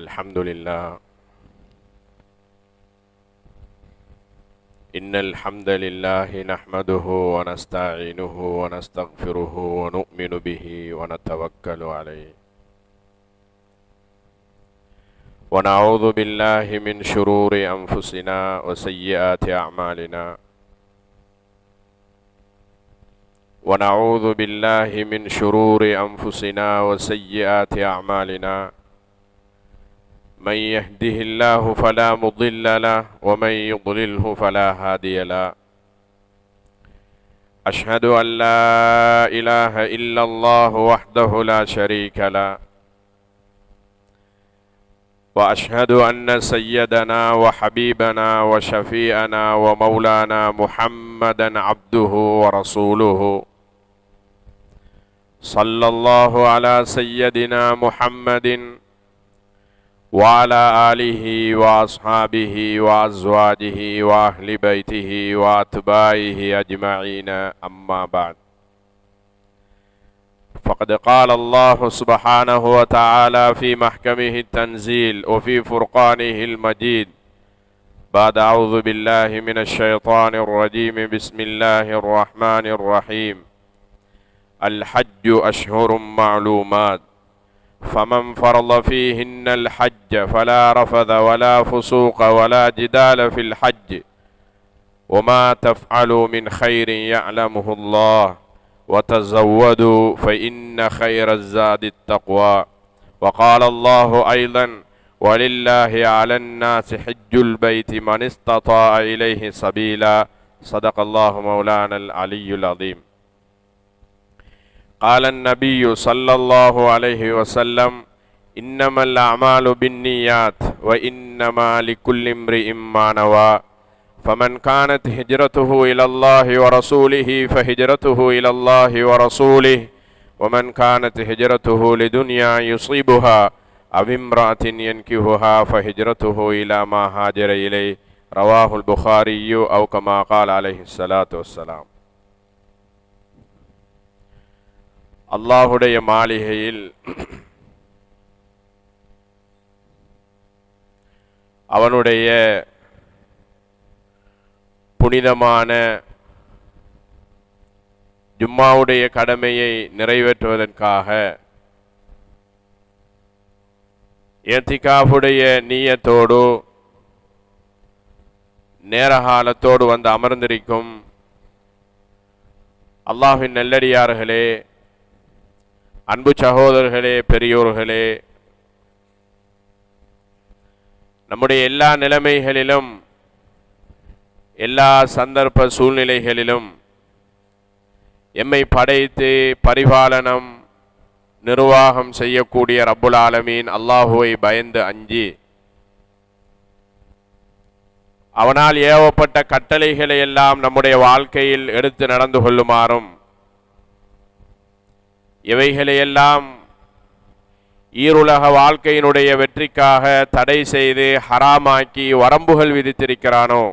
الحمد لله. إن الحمد لله نحمده ونستعينه ونستغفره ونؤمن به ونتوكل عليه، ونعوذ بالله من شرور أنفسنا وسيئات أعمالنا، ونعوذ بالله من شرور أنفسنا وسيئات أعمالنا، من يهده الله فلا مضل له ومن يضلله فلا هادي له. أشهد أن لا إله إلا الله وحده لا شريك له، وأشهد أن سيدنا وحبيبنا وشفيعنا ومولانا محمدا عبده ورسوله، صلى الله على سيدنا محمد وعلى آله وأصحابه وأزواجه وأهل بيته وأتباعه أجمعين، أما بعد، فقد قال الله سبحانه وتعالى في محكمه التنزيل وفي فرقانه المجيد بعد أعوذ بالله من الشيطان الرجيم، بسم الله الرحمن الرحيم: الحج أشهر معلومات، فمن فرض فيهن الحج فلا رفث ولا فسوق ولا جدال في الحج، وما تفعلوا من خير يعلمه الله، وتزودوا فإن خير الزاد التقوى. وقال الله أيضا: ولله على الناس حج البيت من استطاع إليه سبيلا. صدق الله مولانا العلي العظيم. قال النبي صلى الله عليه وسلم: إنما الأعمال بالنيات وإنما لكل امرئ ما نوى، فمن كانت هجرته إلى الله ورسوله فهجرته إلى الله ورسوله، ومن كانت هجرته لدنيا يصيبها أو امرأة ينكحها فهجرته إلى ما هاجر إليه. رواه البخاري أو كما قال عليه الصلاة والسلام. அல்லாஹுடைய மாளிகையில் அவனுடைய புனிதமான ஜும்மாவுடைய கடமையை நிறைவேற்றுவதற்காக இஅ்திகாஃபுடைய நிய்யத்தோடு நேரகாலத்தோடு வந்து அமர்ந்திருக்கும் அல்லாஹ்வின் நல்லடியார்களே, அன்பு சகோதரர்களே, பெரியோர்களே, நம்முடைய எல்லா நிலைமைகளிலும் எல்லா சந்தர்ப்ப சூழ்நிலைகளிலும் எம்மை படைத்து பரிபாலனம் நிர்வாகம் செய்யக்கூடிய ரப்புல் ஆலமீன் அல்லாஹுவை பயந்து அஞ்சி அவனால் ஏவப்பட்ட கட்டளைகளை எல்லாம் நம்முடைய வாழ்க்கையில் எடுத்து நடந்து கொள்ளுமாறும், இவைகளையெல்லாம் ஈருலக வாழ்க்கையினுடைய வெற்றிக்காக தடை செய்து ஹராமாக்கி வரம்புகள் விதித்திருக்கிறானோ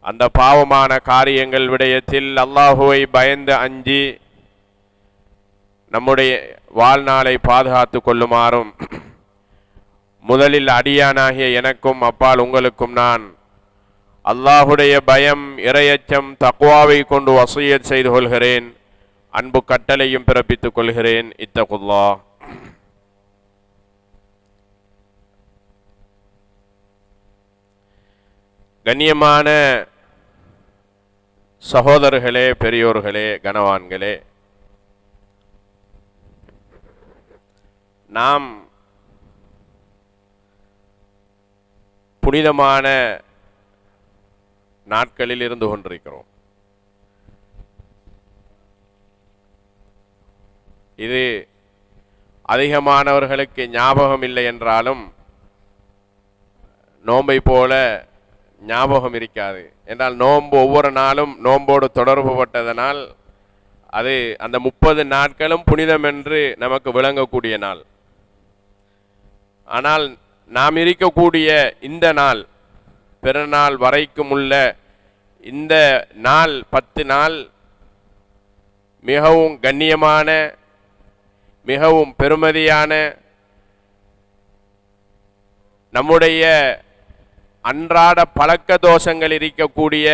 அந்த பாவமான காரியங்கள் விடயத்தில் அல்லாஹுவை பயந்து அஞ்சி நம்முடைய வாழ்நாளை பாதுகாத்து கொள்ளுமாறும் முதலில் அடியானாகிய எனக்கும் அப்பால் உங்களுக்கும் நான் அல்லாஹுடைய பயம், இறையச்சம், தக்வாவை கொண்டு வசியத் செய்து கொள்கிறேன். அன்பு கட்டளையும் பிறப்பித்துக் கொள்கிறேன். இத்தகுல்லாஹ். கண்ணியமான சகோதரர்களே, பெரியோர்களே, கனவான்களே, நாம் புனிதமான நாட்களில் இருந்து கொண்டிருக்கிறோம். இது அதிகமானவர்களுக்கு ஞாபகம் இல்லை என்றாலும் நோன்பை போல ஞாபகம் இருக்காது. என்றால் நோன்பு ஒவ்வொரு நாளும் நோன்போடு தொடர்பு பட்டதனால் அது அந்த 30 நாட்களும் புனிதம் என்று நமக்கு விளங்கக்கூடிய நாள். ஆனால் நாம் இருக்கக்கூடிய இந்த நாள், பிறநாள் வரைக்கும் உள்ள இந்த நாள் 10 நாள் மிகவும் கண்ணியமான, மிகவும் பெருமதியான, நம்முடைய அன்றாட பழக்க தோஷங்கள் இருக்கக்கூடிய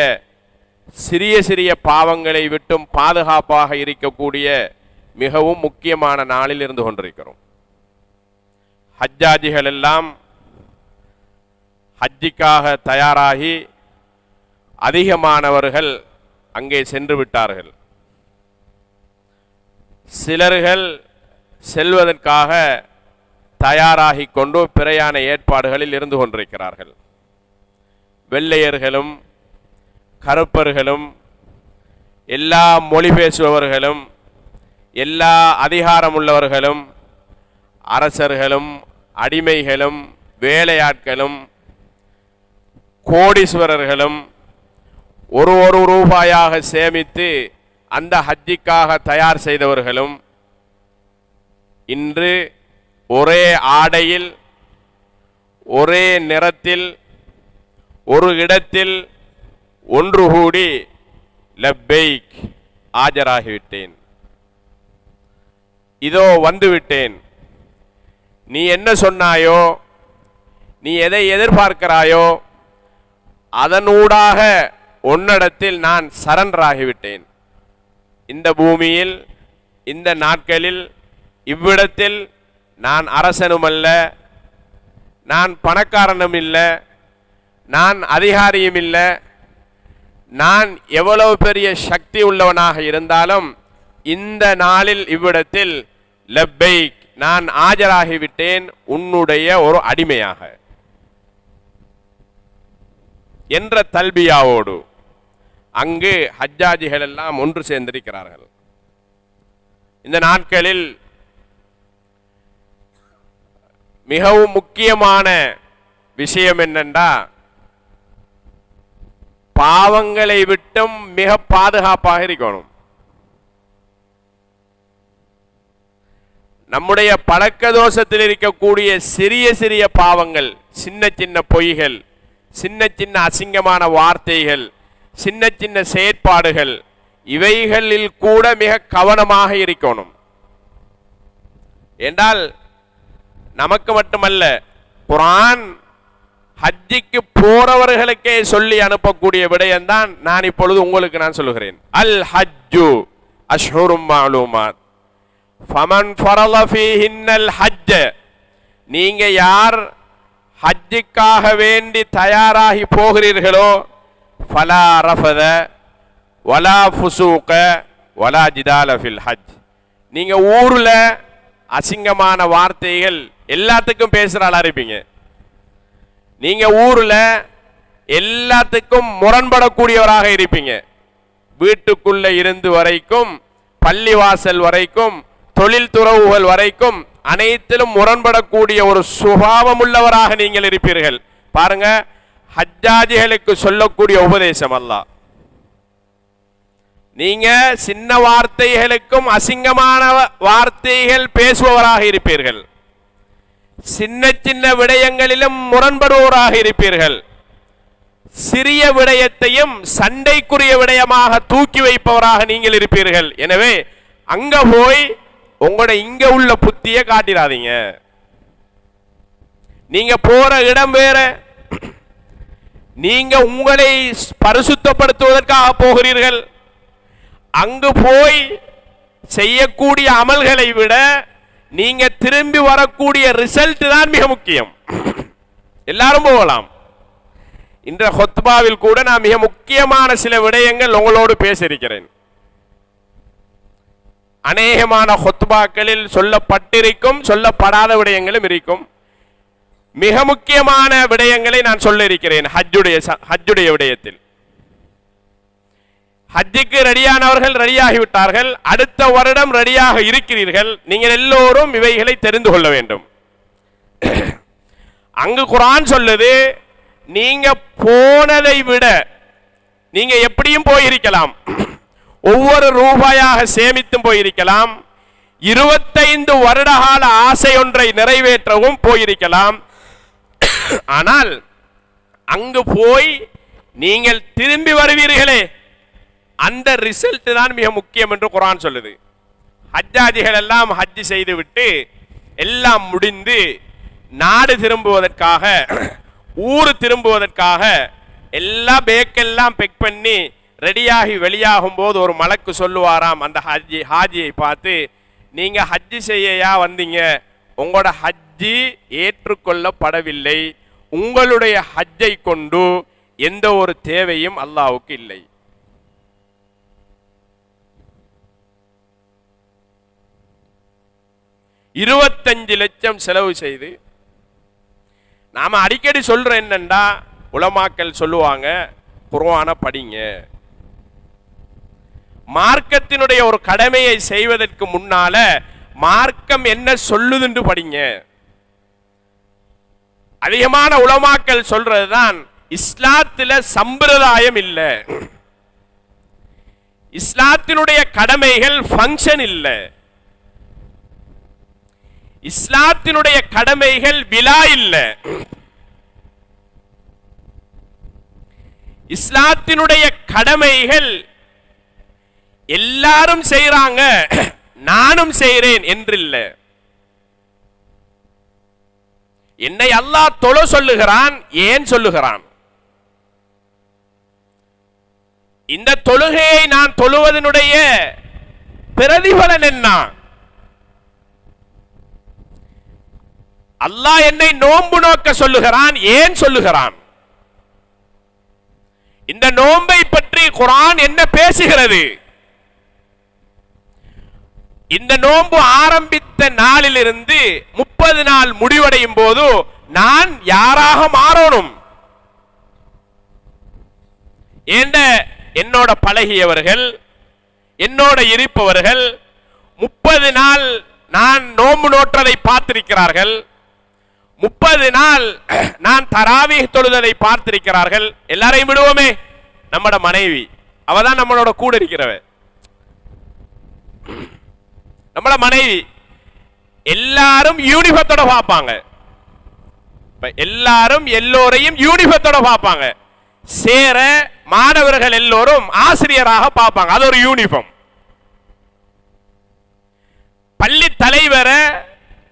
சிறிய சிறிய பாவங்களை விட்டும் பாதுகாப்பாக இருக்கக்கூடிய மிகவும் முக்கியமான நாளில் இருந்து கொண்டிருக்கிறோம். ஹஜ்ஜாஜிகள் எல்லாம் ஹஜ்ஜிக்காக தயாராகி அதிகமானவர்கள் அங்கே சென்று விட்டார்கள். சிலர்கள் செல்வதற்காக தயாராகி கொண்டு பிரயாண ஏற்பாடுகளில் இருந்து கொண்டிருக்கிறார்கள். வெள்ளையர்களும் கருப்பர்களும் எல்லா மொழி பேசுபவர்களும் எல்லா அதிகாரமுள்ளவர்களும் அரசர்களும் அடிமைகளும் வேலையாட்களும் கோடீஸ்வரர்களும் ஒரு ரூபாயாக சேமித்து அந்த ஹஜ்ஜிக்காக தயார் செய்தவர்களும் இன்று ஒரே ஆடையில் ஒரே நிறத்தில் ஒரு இடத்தில் ஒன்று கூடி லப்பைக் ஆஜராகிவிட்டேன், இதோ வந்துவிட்டேன், நீ என்ன சொன்னாயோ, நீ எதை எதிர்பார்க்கிறாயோ அதனூடாக உன்னிடத்தில் நான் சரண்டர் ஆகிவிட்டேன். இந்த பூமியில் இந்த நாட்களில் இவ்விடத்தில் நான் அரசனும் அல்ல, நான் பணக்காரனும் இல்லை, நான் அதிகாரியும் இல்லை, நான் எவ்வளவு பெரிய சக்தி உள்ளவனாக இருந்தாலும் இந்த நாளில் இவ்விடத்தில் லப்பைக் நான் ஆஜராகிவிட்டேன் உன்னுடைய ஒரு அடிமையாக என்ற தல்பியாவோடு அங்கு ஹஜ்ஜாஜிகள் எல்லாம் ஒன்று சேர்ந்திருக்கிறார்கள். இந்த நாட்களில் மிகவும் முக்கியமான விஷயம் என்னென்றா, பாவங்களை விட்டும் மிக பாதுகாப்பாக இருக்கணும். நம்முடைய பழக்க தோஷத்தில் இருக்கக்கூடிய சிறிய சிறிய பாவங்கள், சின்ன சின்ன பொய்கள், சின்ன சின்ன அசிங்கமான வார்த்தைகள், சின்ன சின்ன செயற்பாடுகள், இவைகளில் கூட மிக கவனமாக இருக்கணும். என்றால் நமக்கு மட்டுமல்ல, குர்ஆன் ஹஜ்ஜிக்கு போறவர்களுக்கே சொல்லி அனுப்பக்கூடிய விடயம்தான் நான் இப்பொழுது உங்களுக்கு நான் சொல்லுகிறேன். அல் ஹஜ்ஜு அஷ்ஹுரும் மஅலூமாத் ஃபமன் ஃபரல ஃபீஹின்னல் ஹஜ்ஜ, நீங்க யார் ஹஜ்ஜுக்காக வேண்டி தயாராகி போகிறீர்களோ ஃபலா ரஃபத வலா ஃபுசூக வலா ஜிதால ஃபில் ஹஜ், நீங்க ஊர்ல அசிங்கமான வார்த்தைகள் எல்லாத்துக்கும் பேசுற ஆளா இருப்பீங்க. நீங்க ஊர்ல எல்லாத்துக்கும் முரண்படக்கூடியவராக இருப்பீங்க. வீட்டுக்குள்ள இருந்து வரைக்கும், பள்ளிவாசல் வரைக்கும், தொழில் துறவுகள் வரைக்கும் அனைத்திலும் முரண்படக்கூடிய ஒரு சுபாவம் உள்ளவராக நீங்கள் இருப்பீர்கள். பாருங்க, ஹஜ்ஜாஜிகளுக்கு சொல்லக்கூடிய உபதேசம் அல்லாஹ். நீங்க சின்ன வார்த்தைகளுக்கும் அசிங்கமான வார்த்தைகள் பேசுபவராக இருப்பீர்கள். சின்ன சின்ன விடயங்களிலும் முரண்படுவோராக இருப்பீர்கள். சிறிய விடயத்தையும் சண்டைக்குரிய விடயமாக தூக்கி வைப்பவராக நீங்கள் இருப்பீர்கள். எனவே அங்க போய் உங்களோட இங்க உள்ள புத்தியை காட்டிடாதீங்க. நீங்க போற இடம் வேற, நீங்க உங்களை பரிசுத்தப்படுத்துவதற்காக போகிறீர்கள். அங்கு போய் செய்யக்கூடிய அமல்களை விட நீங்க திரும்பி வரக்கூடிய ரிசல்ட் தான் மிக முக்கியம். எல்லாரும் போகலாம். இன்ற ஹுத்பாவில் கூட நான் மிக முக்கியமான சில விடயங்கள் உங்களோடு பேச இருக்கிறேன். அநேகமான ஹுத்பாக்களில் சொல்லப்பட்டிருக்கும், சொல்லப்படாத விடயங்களும் இருக்கும். மிக முக்கியமான விடயங்களை நான் சொல்ல இருக்கிறேன். ஹஜ்ஜுடைய விடயத்தில் ஹஜ்ஜுக்கு ரெடியானவர்கள் ரெடியாகிவிட்டார்கள். அடுத்த வருடம் ரெடியாக இருக்கிறீர்கள். நீங்கள் எல்லோரும் இவைகளை தெரிந்து கொள்ள வேண்டும். அங்கு குர்ஆன் சொல்லுது, நீங்க போனதை விட நீங்க எப்படியும் போயிருக்கலாம், ஒவ்வொரு ரூபாயாக சேமித்தும் போயிருக்கலாம், 25 வருடகால ஆசை ஒன்றை நிறைவேற்றவும் போயிருக்கலாம். ஆனால் அங்கு போய் நீங்கள் திரும்பி வருவீர்களே, அந்த ரிசல்ட் தான் மிக முக்கியம் என்று குர்ஆன் சொல்லுது. ஹஜ்ஜாஜிகள் எல்லாம் ஹஜ் செய்து விட்டு எல்லாம் முடிந்து நாடு திரும்புவதற்காக, ஊரு திரும்புவதற்காக எல்லா பேக்கெல்லாம் பெக் பண்ணி ரெடியாகி வெளியாகும் போது ஒரு மலக்கு சொல்லுவாராம் அந்த ஹாஜியை பார்த்து, நீங்க ஹஜ்ஜி செய்யா வந்தீங்க, உங்களோட ஹஜ்ஜி ஏற்றுக்கொள்ளப்படவில்லை, உங்களுடைய ஹஜ்ஜை கொண்டு எந்த ஒரு தேவையும் அல்லாஹ்வுக்கு இல்லை. $25 லட்சம் செலவு செய்து, நாம அடிக்கடி சொல்ற என்னண்டா, உலமாக்கள் சொல்லுவாங்க குர்ஆனை படிங்க, மார்க்கத்தினுடைய ஒரு கடமையை செய்வதற்கு முன்னால மார்க்கம் என்ன சொல்லுதுன்னு படிங்க. அதிகமான உலமாக்கள் சொல்றதுதான், இஸ்லாத்துல சம்பிரதாயம் இல்லை, இஸ்லாத்தினுடைய கடமைகள் ஃபங்க்ஷன் இல்லை, இஸ்லாத்தினுடைய கடமைகள் விழா இல்லை, இஸ்லாத்தினுடைய கடமைகள் எல்லாரும் செய்றாங்க நானும் செய்றேன் என்றில்ல. என்னை அல்லாஹ் தொழ சொல்லுகிறான், ஏன் சொல்லுகிறான்? இந்த தொழுகையை நான் தொழுவதனுடைய பிரதிபலன் என்ன? அல்லாஹ் என்னை நோன்பு நோக்க சொல்லுகிறான், ஏன் சொல்லுகிறான்? இந்த நோன்பை பற்றி குர்ஆன் என்ன பேசுகிறது? இந்த நோன்பு ஆரம்பித்த நாளிலிருந்து 30 நாள் முடிவடையும் போது நான் யாராக மாறணும்? என்னோட பழகியவர்கள், என்னோட இருப்பவர்கள் 30 நாள் நான் நோன்பு நோற்றதை பார்த்திருக்கிறார்கள், 30 நாள் நான் தராவீஹ் தொழுதலை பார்த்திருக்கிறார்கள். எல்லாரையும் விடுவோமே, நம்மட மனைவி அவதான் நம்மளோட கூட இருக்கிறவ, நம்மள மனைவி எல்லாரும் யூனிஃபத்தோட பார்ப்பாங்க, எல்லாரும் எல்லோரையும் யூனிஃபத்தோட பார்ப்பாங்க. சேர மாணவர்கள் எல்லோரும் ஆசிரியராக பார்ப்பாங்க, அது ஒரு யூனிஃபார்ம். பள்ளி தலைவரை,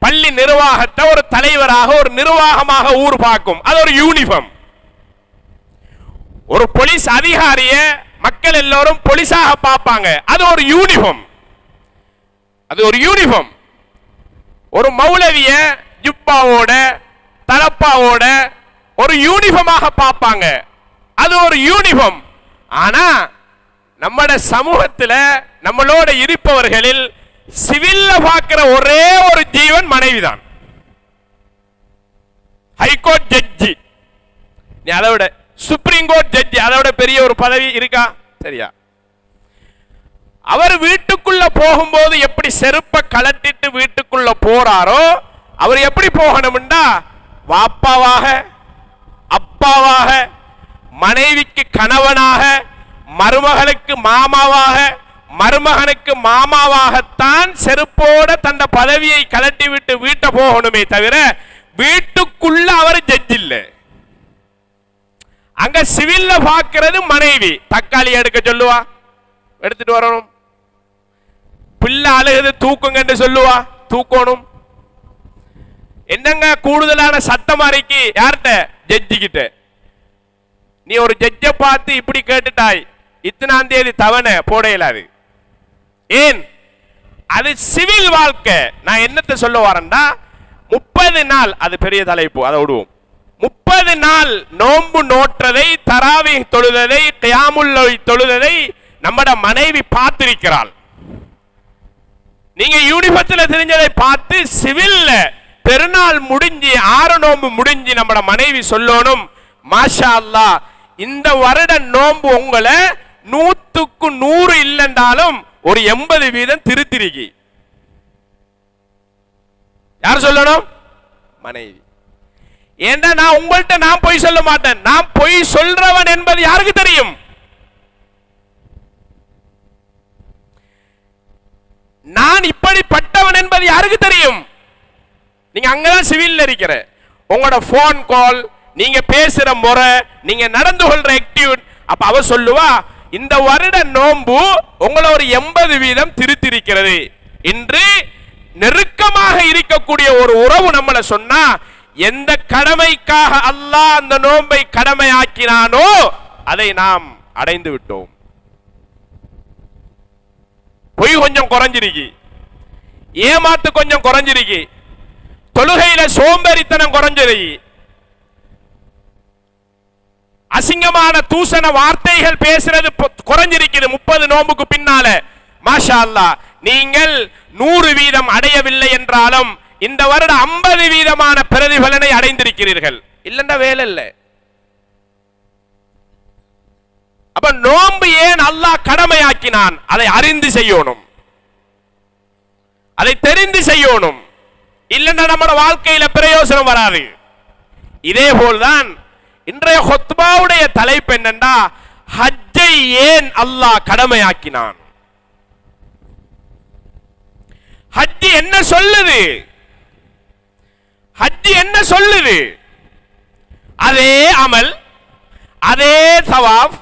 பள்ளி நிர்வாகத்தை ஒரு தலைவராக, ஒரு நிர்வாகமாக ஊர் பார்க்கும், அது ஒரு யூனிஃபார்ம். ஒரு போலீஸ் அதிகாரிய மக்கள் எல்லோரும் போலீஸாக பார்ப்பாங்க, அது ஒரு யூனிஃபார்ம், அது ஒரு யூனிஃபார்ம். ஒரு மௌலவிய ஜுப்பாவோட தலப்பாவோட ஒரு யூனிஃபார்மாக பார்ப்பாங்க, அது ஒரு யூனிஃபார்ம். ஆனா நம்மட சமூகத்தில் நம்மளோட இருப்பவர்களில் சிவில்ல பார்க்கிற ஒரே ஒரு ஜீவன் மனைவிதான். ஹைகோர்ட் ஜட்ஜி, அதை விட சுப்ரீம் கோர்ட் ஜட்ஜி, அதை விட பெரிய ஒரு பதவி இருக்கா? சரியா? அவர் வீட்டுக்குள்ள போகும்போது எப்படி செருப்பை கலட்டிட்டு வீட்டுக்குள்ள போறாரோ, அவர் எப்படி போகணும்டா, வாப்பாவாக, அப்பாவாக, மனைவிக்கு கணவனாக, மருமகளுக்கு மாமாவாக, மருமகனுக்கு மாமாவாகத்தான் செருப்போட தந்த பதவியை கலட்டி விட்டு வீட்டை போகணுமே தவிர வீட்டுக்குள்ள அவர் ஜட்ஜ் இல்லை. அங்க சிவில்ல பார்க்கிறது மனைவி. தக்காளி எடுக்க சொல்லுவா, எடுத்துட்டு வரணும். பிள்ளை அழுகுது தூக்குங்க என்று சொல்லுவா, தூக்கணும். என்னங்க கூடுதலான சத்தம் அறிக்கை யார்கிட்ட? ஜட்ஜி கிட்ட. நீ ஒரு ஜட்ஜ பார்த்து இப்படி கேட்டுட்டாய், இத்தனாம் தேதி தவணை போட இயலாது. ஏன்? அது சிவில் வாழ்க்கை. நான் என்னத்தை சொல்ல வரேன்டா, 30 நாள், அது பெரிய தலைப்பு, அதை விடுவோம். 30 நாள் நோன்பு நோற்றதை, தராவீஹ் தொழுததை, கியாமுல் லைல் தொழுததை நம்மட மனைவி பார்த்திருக்கிறாள். நீங்க யூனிஃபார்ம்ல தெரிஞ்சதை பார்த்து சிவில்ல பெருநாள் முடிஞ்சு 6 நோன்பு முடிஞ்சு நம்மட மனைவி சொல்லணும், மாஷா அல்லாஹ் இந்த வருட நோன்பு உங்களை 100க்கு 100 இல்லைன்றாலும் ஒரு 80% திருத்திருக்கி. யார் சொல்லணும்? மனைவி. ஏண்டா நான் உங்கள்கிட்ட நான் பொய் சொல்ல மாட்டேன். நான் பொய் சொல்றவன் என்பது யாருக்கு தெரியும்? நான் இப்படிப்பட்டவன் என்பது யாருக்கு தெரியும்? நீங்க அங்கதான் சிவில்ல இருக்கிற. உங்களோட போன் கால், நீங்க பேசுற முறை, நீங்க நடந்து கொள்ற ஆக்டிவிட்டி. அப்ப அவ சொல்லுவா, இந்த வருட நோன்பு உங்களை ஒரு 80% திருத்திருக்கிறது என்று நெருக்கமாக இருக்கக்கூடிய ஒரு உறவு நம்மள சொன்னா எந்த கடமைக்காக அல்லாஹ் அந்த நோன்பை கடமையாக்கினானோ அதை நாம் அடைந்து விட்டோம். பொய் கொஞ்சம் குறைஞ்சிருக்கு, ஏமாத்து கொஞ்சம் குறைஞ்சிருக்கு, தொழுகையில சோம்பேறித்தனம் குறைஞ்சிருக்கு, அசிங்கமான தூசண வார்த்தைகள் பேசுறது குறைஞ்சிருக்கிறது 30 நோம்புக்கு பின்னால. மாஷா அல்லாஹ், நீங்கள் 100% அடையவில்லை என்றாலும் இந்த வருடம் 50% பிரதிபலனை அடைந்திருக்கிறீர்கள். இல்லன்னா வேலை இல்லை. அப்ப நோன்பு ஏன் அல்லாஹ் கடமையாக்கினான்? அதை அறிந்து செய்யணும், அதை தெரிந்து செய்யணும். இல்லன்னா நம்ம வாழ்க்கையில பிரயோஜனம் வராது. இதே போல்தான் இன்றைய ஹுத்பாவுடைய தலைப்பு என்னன்னா, ஹஜ்ஜை ஏன் அல்லாஹ் கடமையாக்கினான்? ஹஜ் என்ன சொல்லுது? ஹஜ் என்ன சொல்லுது? அதே அமல், அதே தவாஃப்,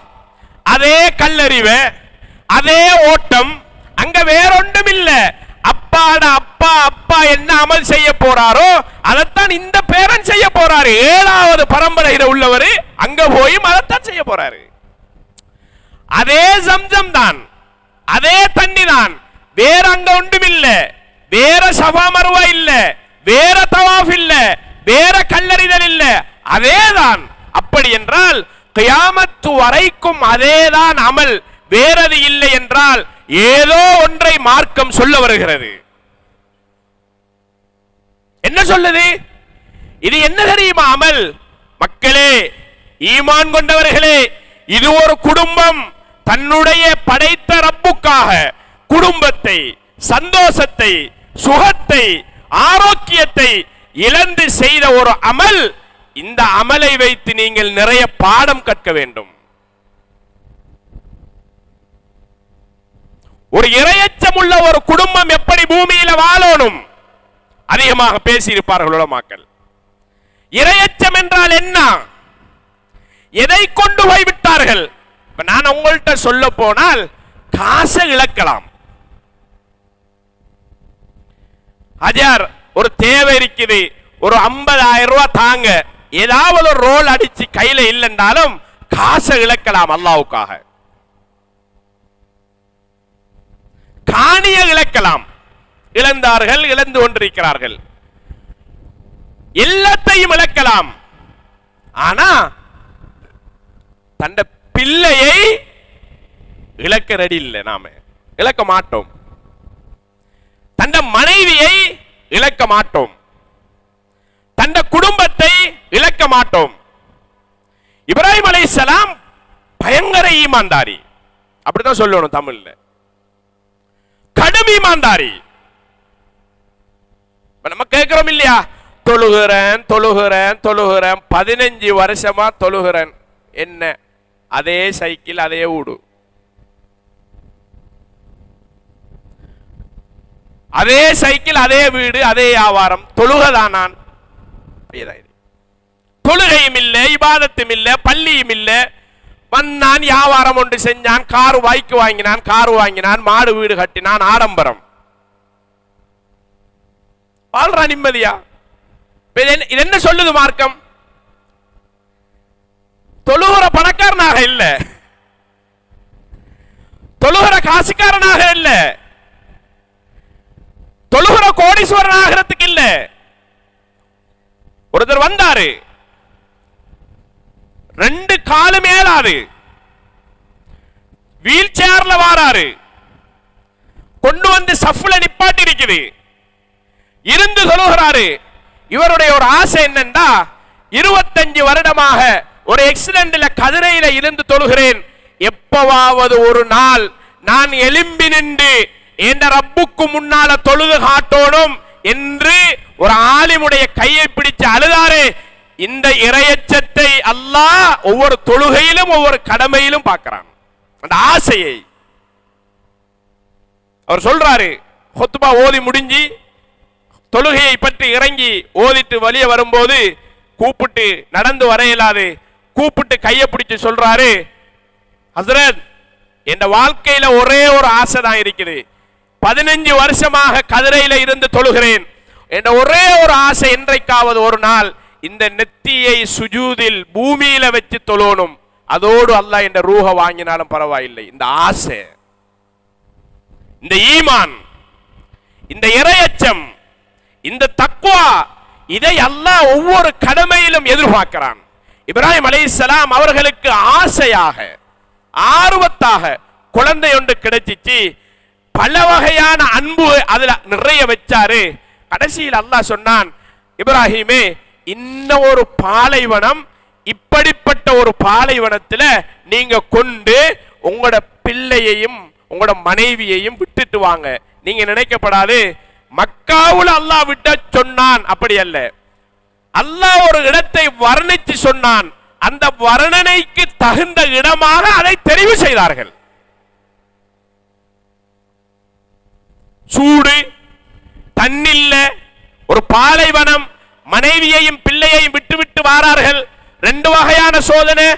அதே கல்லறிவு, அதே ஓட்டம், அங்க வேறொன்றும் இல்ல. அப்பாட அப்பா அப்பா என்ன அமல் செய்ய போறாரோ அதைத்தான் இந்த பேரன் செய்ய போறாரு. 7வது பரம்பரையில உள்ளவர் அங்க போய் அதைத்தான் செய்ய போறாரு. அதே ஜம்ஜம் தான், அதே தண்ணி தான், வேற அங்க ஒன்றும் இல்ல, வேற சஃபா மர்வா இல்ல, வேற தவாஃப் இல்ல, வேற கல்லறிதல் இல்ல, அதேதான். அப்படி என்றால் கியாமத்து வரைக்கும் அதேதான் அமல், வேறது இல்லை என்றால் ஏதோ ஒன்றை மார்க்கம் சொல்ல வருகிறது. என்ன சொல்லுது? இது என்ன தெரியுமா அமல்? மக்களே, ஈமான் கொண்டவர்களே, இது ஒரு குடும்பம் தன்னுடைய படைத்த ரப்புக்காக குடும்பத்தை, சந்தோஷத்தை, சுகத்தை, ஆரோக்கியத்தை இழந்து செய்த ஒரு அமல். இந்த அமலை வைத்து நீங்கள் நிறைய பாடம் கற்க வேண்டும். ஒரு இறையச்சம் உள்ள ஒரு குடும்பம் எப்படி பூமியில வாழணும் அதிகமாக பேசியிருப்பார்கள் உலமாக்கள். இறையச்சம் என்றால் என்ன? எதை கொண்டு போய் விட்டார்கள்? நான் உங்கள்கிட்ட சொல்ல போனால் காசை இழக்கலாம். ஹஜார் ஒரு தேவை இருக்குது, ஒரு 50,000 ரூபாய் தாங்க, ஏதாவது ஒரு ரோல் அடிச்சு கையில இல்லைன்னாலும் காசை இழக்கலாம். அல்லாஹ்வுக்காக காணியை இழக்கலாம். இழந்தார்கள், இழந்து கொண்டிருக்கிறார்கள். எல்லாத்தையும் இழக்கலாம். ஆனா தந்த பிள்ளையை இழக்க ரெடி இல்லை. நாம இழக்க மாட்டோம். தந்த மனைவியை இழக்க மாட்டோம். தந்த குடும்பத்தை இழக்க மாட்டோம். இப்ராஹிம் அலைஹிஸ்ஸலாம் பயங்கர ஈமான்தாரி, அப்படிதான் சொல்லணும் தமிழ்ல. கடும் ஈமான்தாரி. நம்ம கேட்கிறோம் இல்லையா, தொழுகிறேன் தொழுகிறேன் தொழுகிறேன், 15 வருஷமா தொழுகிறேன். என்ன? அதே சைக்கிள், அதே ஊடு, அதே சைக்கிள், அதே வீடு, அதே வியாபாரம். தொழுகதான் நான். தொழுகையும் இல்லை, இபாதத்தும் இல்லை, பள்ளியும் இல்லை. வந்தான், வியாபாரம் ஒன்று செஞ்சான், காரு பைக்கு வாங்கினான், காரு வாங்கினான், மாடு வீடு கட்டினான், ஆடம்பரம். வாழ்றா நிம்மதியா? இது என்ன சொல்லுது மார்க்கம்? தொழுகிற பணக்காரனாக இல்ல, தொழுகிற காசுக்காரனாக இல்ல, தொழுகிற கோடீஸ்வரன் ஆகிறதுக்கு இல்ல. ஒருத்தர் வந்தாரு, 2 காலு மேலாது, வீல் சேர்ல வாராரு, கொண்டு வந்து சஃப்ல நிப்பாட்டி இருக்குது, இருந்து சொல்லுகிறாரு. இவருடைய ஒரு ஆசை என்னன்னா, 25 வருடமாக ஒரு எக்ஸிடென்ட்ல கதிரையில இருந்து தொழுகிறேன், எப்பவாவது ஒரு நாள் நான் எலும்பி நின்று என்ற ரப்புக்கு முன்னால தொழுது காட்டோடும் என்று ஒரு ஆலிமுடைய கையை பிடிச்சு அழுதாரு. இந்த இறையச்சத்தை அல்லாஹ் ஒவ்வொரு தொழுகையிலும் ஒவ்வொரு கடமையிலும் பார்க்கிறான், அந்த ஆசையை. அவர் சொல்றாரு, ஹுத்பா ஓதி முடிஞ்சு தொழுகையை பற்றி இறங்கி ஓதிட்டு வெளியே வரும்போது கூப்பிட்டு, நடந்து வர இயலாது, கூப்பிட்டு கையை பிடிச்சு சொல்றாரு, ஹஸ்ரத், என் வாழ்க்கையில ஒரே ஒரு ஆசை தான் இருக்குது. 15 வருஷமாக கதிரையில இருந்து தொழுகிறேன். என்ற ஒரே ஒரு ஆசை, என்றைக்காவது ஒரு நாள் இந்த நெத்தியை சுஜூதில் பூமியில வச்சு தொழணும். அதோடு அல்லாஹ் என்ற ரூஹ வாங்கினாலும் பரவாயில்லை. இந்த ஆசை, இந்த ஈமான், இந்த இறையச்சம், இந்த தக்வா, இதை அல்லாஹ் ஒவ்வொரு கடமையிலும் எதிர்பார்க்கிறான். இப்ராஹிம் அலைஹிஸ்ஸலாம் அவர்களுக்கு ஆசையாக ஆர்வத்தாக குழந்தை ஒன்று கிடைச்சிச்சு. பல வகையான அன்பு அதுல நிறைய வச்சாரு. கடைசியில் அல்லாஹ் சொன்னான், இப்ராஹிமே, இன்னொரு பாலைவனம், இப்படிப்பட்ட ஒரு பாலைவனத்துல நீங்க கொண்டு உங்களோட பிள்ளையையும் உங்களோட மனைவியையும் விட்டுட்டு வாங்க. நீங்க நினைக்கப்படாது மக்காவுல அல்லாஹ் விட்ட சொன்னான், அப்படி அல்ல. அல்லாஹ் ஒரு இடத்தை வர்ணித்து சொன்னான். அந்த வர்ணனைக்கு தகுந்த இடமாக அதை தெரிவு செய்தார்கள். சூடு, தண்ணில்ல, ஒரு பாலைவனம், மனைவியையும் பிள்ளையையும் விட்டுவிட்டு வாரார்கள். ரெண்டு வகையான சோதனை.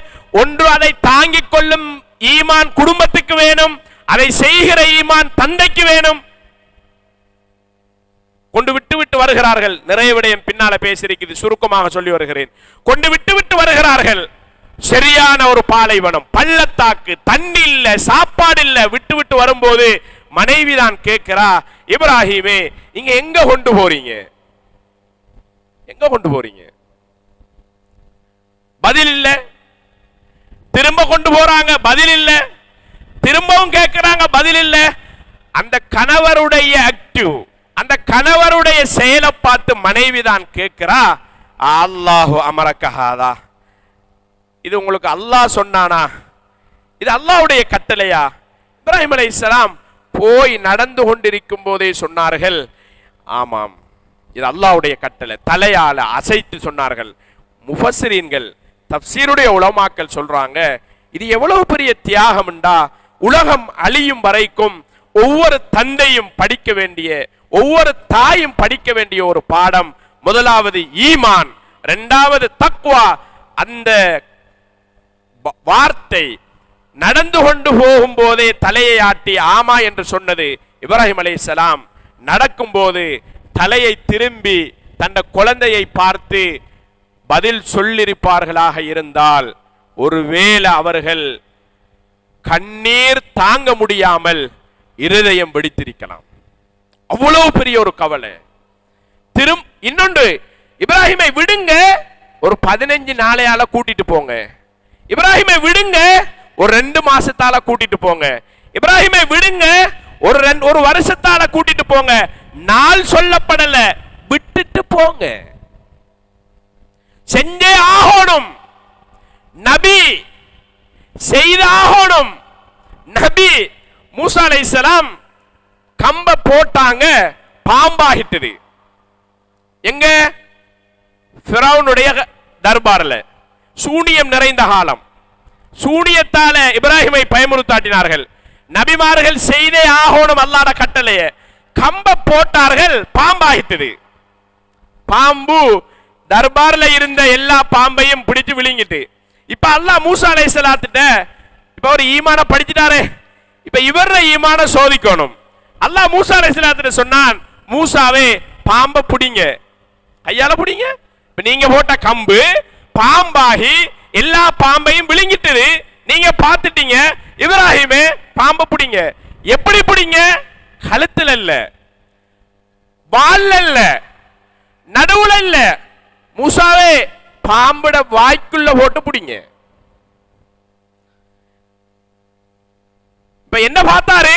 ஒன்று, அதை தாங்கிக் கொள்ளும் ஈமான் குடும்பத்துக்கு வேணும், அதை செய்கிற ஈமான் தந்தைக்கு வேணும். கொண்டு விட்டு விட்டு வருகிறார்கள். நிறைய விடயம் பின்னால பேசியிருக்கிறது, சுருக்கமாக சொல்லி வருகிறேன். கொண்டு விட்டு விட்டு வருகிறார்கள். சரியான ஒரு பாலைவனம், பள்ளத்தாக்கு, தண்ணி இல்ல, சாப்பாடு இல்ல. விட்டு விட்டு வரும்போது மனைவி தான் கேட்கிறா, இப்ராஹிமே, நீங்க எங்க கொண்டு போறீங்க? எங்க கொண்டு போறீங்க? பதில் இல்ல. திரும்ப கொண்டு போறாங்க, பதில் இல்ல. திரும்பவும் கேட்கிறாங்க, பதில் இல்ல. அந்த கணவருடைய ஆக்டிவ், அந்த கணவருடைய செயலை பார்த்து மனைவி தான் கேட்கிறா, அல்லாஹு அமரக்கஹாதா, இது உங்களுக்கு அல்லாஹ் சொன்னானா? இது அல்லாஹ்வுடைய கட்டளையா? இப்ராஹிம் அலைஹிஸ்ஸலாம் போய் நடந்து கொண்டிருக்கும் போதே சொன்னார்கள், ஆமாம், இது அல்லாஹ்வுடைய கட்டளை. தலையால அசைத்து சொன்னார்கள். முஃபஸ்ஸிரீன்கள், தஃப்சீருடைய உலமாக்கள் சொல்றாங்க, இது எவ்வளவு பெரிய தியாகம்டா. உலகம் அழியும் வரைக்கும் ஒவ்வொரு தந்தையும் படிக்க வேண்டிய, ஒவ்வொரு தாயும் படிக்க வேண்டிய ஒரு பாடம். முதலாவது ஈமான், இரண்டாவது தக்வா. அந்த வார்த்தை நடந்து கொண்டு போகும் போதே தலையை ஆட்டி ஆமா என்று சொன்னது இப்ராஹிம் அலைஹிஸ்ஸலாம். நடக்கும் போது தலையை திரும்பி தன் குழந்தையை பார்த்து பதில் சொல்லிருப்பார்களாக இருந்தால், ஒருவேளை அவர்கள் கண்ணீர் தாங்க முடியாமல் இருதயம் வெடித்திருக்கலாம். அவ்வளவு பெரிய ஒரு கவலை. இன்னொன்று, இப்ராஹிமை விடுங்க, ஒரு 15 நாளையால கூட்டிட்டு போங்க. இப்ராஹிமை விடுங்க, ஒரு 2 மாசத்தால கூட்டிட்டு போங்க. இப்ராஹிமை விடுங்க, ஒரு வருஷத்தால கூட்டிட்டு போங்க. நாள் சொல்லப்படல, விட்டுட்டு போங்க. செஞ்சே ஆகணும். நபி செய்தாகணும். நபி மூசா அலைஹிஸ்ஸலாம் கம்ப போட்டாங்க, பாம்பாகிட்டது. எங்க? ஃபிரௌனுடைய தர்பார்ல. சூனியம் நிறைந்த காலம். சூனியத்தால இப்ராஹிமை பயமுறுத்தாட்டினார்கள். நபிமார்கள் செய்தே ஆகணும் அல்லாஹ்வுடைய கட்டளைய. கம்ப போட்டார்கள், பாம்பாகிட்டது. பாம்பு தர்பார்ல இருந்த எல்லா பாம்பையும் பிடிச்சு விழுங்கிட்டு. இப்ப அல்லாஹ் மூசா அலைஹிஸ்ஸலாத்திட்ட இப்ப ஒரு ஈமான படிச்சிட்டாரே, இப்ப இவர ஈமான சோதிக்கணும். அல்லாஹ் மூசா அலைஹிஸ்ஸலாத்திட்ட சொன்னான், மூசாவே, பாம்பை பிடிங்க, கையால பிடிங்க. இப்ப நீங்க போட்ட கம்பு பாம்பாகி எல்லா பாம்பையும் விழுங்கிட்டது, நீங்க பார்த்துட்டீங்க. இப்ராஹிமே, பாம்பை பிடிங்க. எப்படி பிடிங்க? கழுத்துல இல்ல, வால்ல இல்ல, நடுவுல இல்ல. மூசாவே, பாம்புட வாய்க்குள்ள போட்டு பிடிங்க. இப்ப என்ன பார்த்தாரு?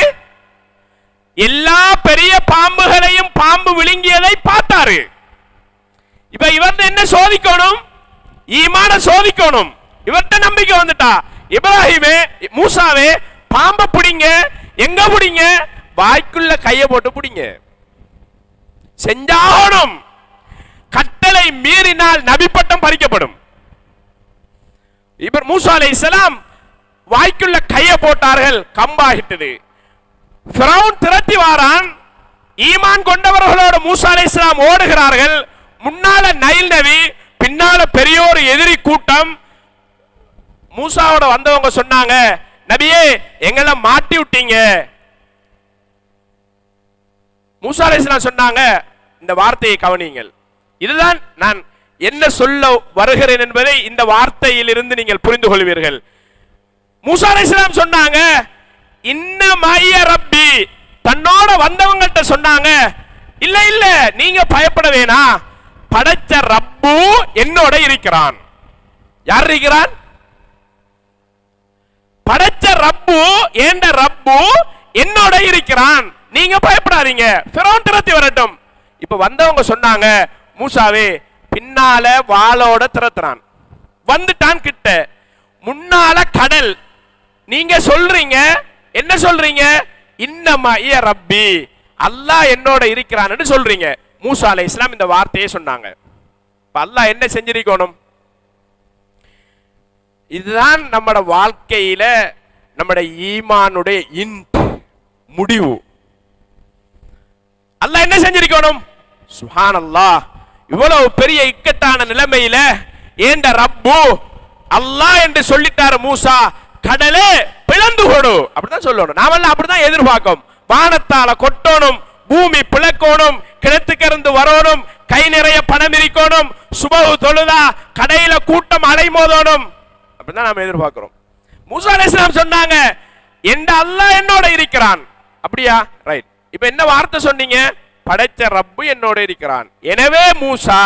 எல்லா பெரிய பாம்புகளையும் பாம்பு விழுங்கியதை பார்த்தாரு. இப்ப இவர்ட்ட என்ன சோதிக்கணும்? ஈமான சோதிக்கணும். இவர்ட்ட நம்பிக்கை வந்துட்டா. இப்ராஹிமே, மூசாவே, பாம்பை பிடிங்க. எங்க பிடிங்க? வாய்க்குள்ள கைய போட்டு பிடிங்க. செஞ்சாகணும். கட்டளை மீறினால் நபி பட்டம் பறிக்கப்படும். இவர் மூசா அலைஹிஸ்ஸலாம் வாய்க்குள்ள கைய போட்டார்கள், கம்பாகிட்டது. ஃபிரௌன் திரட்டி வாரான். ஈமான் கொண்டவர்களோடு மூசா அலைஹிஸ்ஸலாம் ஓடுகிறார்கள். முன்னால நைல் நபி, பின்னால பெரியோர் எதிரி கூட்டம். மூசாவோட வந்தவங்க சொன்னாங்க, நபியே, எங்களை மாட்டி விட்டீங்க. மூசா அலைஹிஸ்ஸலாம் சொன்னாங்க, இந்த வார்த்தையை கவனியுங்கள். இதுதான் நான் என்ன சொல்ல வருகிறேன் என்பதை இந்த வார்த்தையில் இருந்து நீங்கள் புரிந்து கொள்வீர்கள். மூசா அலைஹிஸ்ஸலாம் சொன்னாங்க, இன்ன மய்ய ரப்பி, தன்னோட வந்தவங்கள்ட்ட சொன்னாங்க, இல்ல இல்ல நீங்க பயப்பட வேணாம், படைச்ச ரப்பு என்னோட இருக்கிறான். யார் இருக்கிறான்? படைச்ச ரப்பு, ஏண்ட ரப்பு என்னோட இருக்கிறான், நீங்க பயப்படாதீங்க, ஃபிரௌன் திரட்டி வரட்டும். இப்ப வந்தவங்க சொன்னாங்க, மூசாவே பின்னால வாளோட திரத்துறான், வந்துட்டான் கிட்ட, முன்னால கடல், நீங்க சொல்றீங்க என்ன சொல்றீங்க? இன்னமா இய ரப்பி, அல்லாஹ் என்னோட இருக்கிறான்னு சொல்றீங்க. மூசா அலைஹிஸ்ஸலாம் இந்த வார்த்தையை சொன்னாங்க. அல்லாஹ் என்ன செஞ்சிருக்கணும்? இதுதான் நம்மட வாழ்க்கையில நம்மட ஈமானுடைய முடிவு. அல்லாஹ் என்ன செஞ்சிருக்கணும்? சுப்ஹானல்லாஹ், இவ்வளவு பெரிய இக்கட்டான நிலைமையில ஏண்ட ரப்பு அல்லாஹ் என்று சொல்லிட்டாரு மூசா, கடலே பிளந்து கொடு, அப்படிதான் சொல்லணும். நாமெல்லாம் அப்படிதான் எதிர்பார்க்கும். வானத்தால கொட்டணும், பூமி பிளக்கணும், கிணத்துக்கு இருந்து வரணும், கை நிறைய பணம் இருக்கணும், சுபஹு தொழுதா கடையில கூட்டம் அலைமோதணும், அப்படிதான் நாம எதிர்பார்க்கிறோம். மூசா அலைஹிஸ்ஸலாம் சொன்னாங்க, என்ற அல்லாஹ் என்னோட இருக்கிறான். அப்படியா? ரைட். இப்ப என்ன வார்த்தை சொன்னீங்க? படைச்ச ரப்பு என்னோட இருக்கிறான். எனவே மூசா,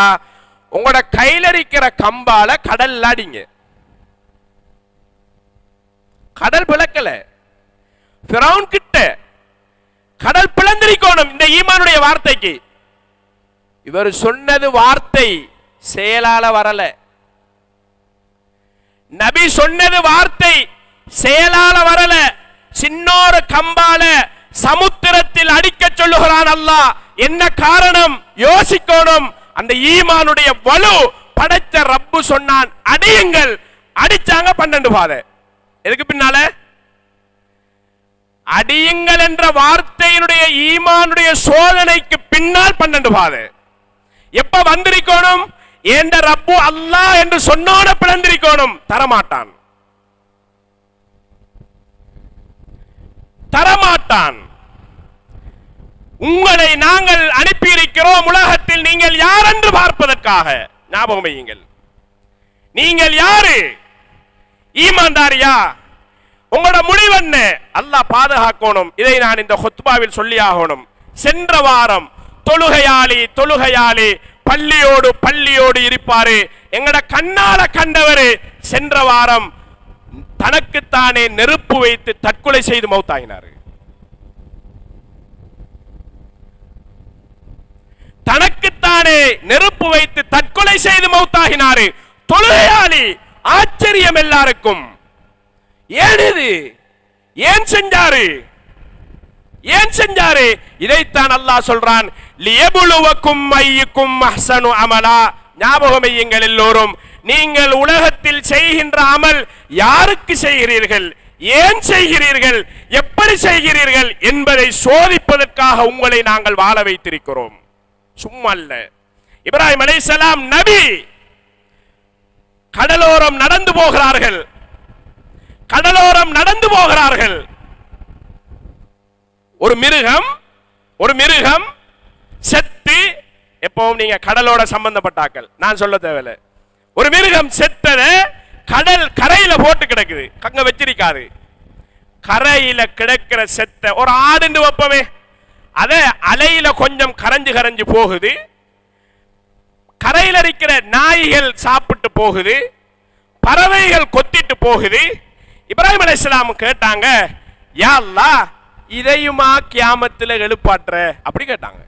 உங்களோட கையில இருக்கிற கம்பால கடல் அடிங்க. கடல் பிளக்கல, ஃபிரௌன் கிட்ட கடல் பிளந்திருக்கணும். இந்த ஈமானுடைய வார்த்தைக்கு இவர் சொன்னது வார்த்தை, செயலால வரல. நபி சொன்னது வார்த்தை, செயலால வரல. சின்னோரு கம்பால சமுத்திரத்தில் அடிக்க சொல்லுகிறான் அல்லாஹ். என்ன காரணம்? யோசிக்கணும். அந்த ஈமானுடைய வலு, படைச்ச ரப்பு சொன்னான் அடியுங்கள், அடிச்சாங்க 12 பாதை. எதுக்கு பின்னால? அடியுங்கள் என்ற வார்த்தையினுடைய ஈமானுடைய சோதனைக்கு பின்னால் 12 பாதை. எப்ப வந்திருக்கணும்? ஏண்ட ரப்பு அல்லாஹ் என்று சொன்னோட பிளந்திருக்கணும். தரமாட்டான், தரமாட்டான். உங்களை நாங்கள் அனுப்பி இருக்கிறோம் உலகத்தில் நீங்கள் யார் என்று பார்ப்பதற்காக. ஞாபகம் வையுங்கள், நீங்கள் யாரு? ஈமான்தாரியா? உங்களோட முடிவென்ன? அல்லாஹ் பாதுகாக்கணும். இதை நான் இந்த ஹுத்பாவில் சொல்லி ஆகணும். சென்ற வாரம் தொழுகையாளி பள்ளியோடு இருப்பாரு, எங்கட கண்ணால கண்டவரு சென்ற வாரம் தனக்குத்தானே நெருப்பு வைத்து தற்கொலை செய்து மௌத்தாகினார். தனக்குத்தானே நெருப்பு வைத்து தற்கொலை செய்து மௌத்தாகினாரு. தொழுகையாளி. ஆச்சரியம் எல்லாருக்கும். ஏன் இது? ஏன் செஞ்சாரு? ஏன் செஞ்சாரு? இதைத்தான் அல்லாஹ் சொல்றான், லியபுலுவக்கும் ஐயுக்கும் அஹ்ஸனு அமலா. ஞாபகம் வையுங்கள் எல்லோரும், நீங்கள் உலகத்தில் செய்கின்ற அமல் யாருக்கு செய்கிறீர்கள், ஏன் செய்கிறீர்கள், எப்படி செய்கிறீர்கள் என்பதை சோதிப்பதற்காக உங்களை நாங்கள் வாழ வைத்திருக்கிறோம், சும்மா அல்ல. இப்ராஹிம் அலைஹிஸ்ஸலாம் நபி கடலோரம் நடந்து போகிறார்கள். கடலோரம் நடந்து போகிறார்கள். ஒரு மிருகம் செத்து, எப்பவும் நீங்க கடலோட சம்பந்தப்பட்டாக்கள், நான் சொல்ல தேவையில்லை. ஒரு மிருகம் செத்தத கடல் கரையில போட்டு கிடக்குது, அங்க வச்சிருக்காது. கரையில கிடக்கிற செத்த ஒரு ஆடுண்டு வைப்பவே, அத அலையில கொஞ்சம் கரைஞ்சு போகுது. கரையில இருக்கிற நாய்கள் சாப்பிட்டு போகுது, பறவைகள் கொத்திட்டு போகுது. இப்ராஹிம் அலைஹிஸ்ஸலாம் கேட்டாங்க, யா அல்லாஹ், இதையுமா கியாமத்துல எழுப்பாற்ற? அப்படி கேட்டாங்க.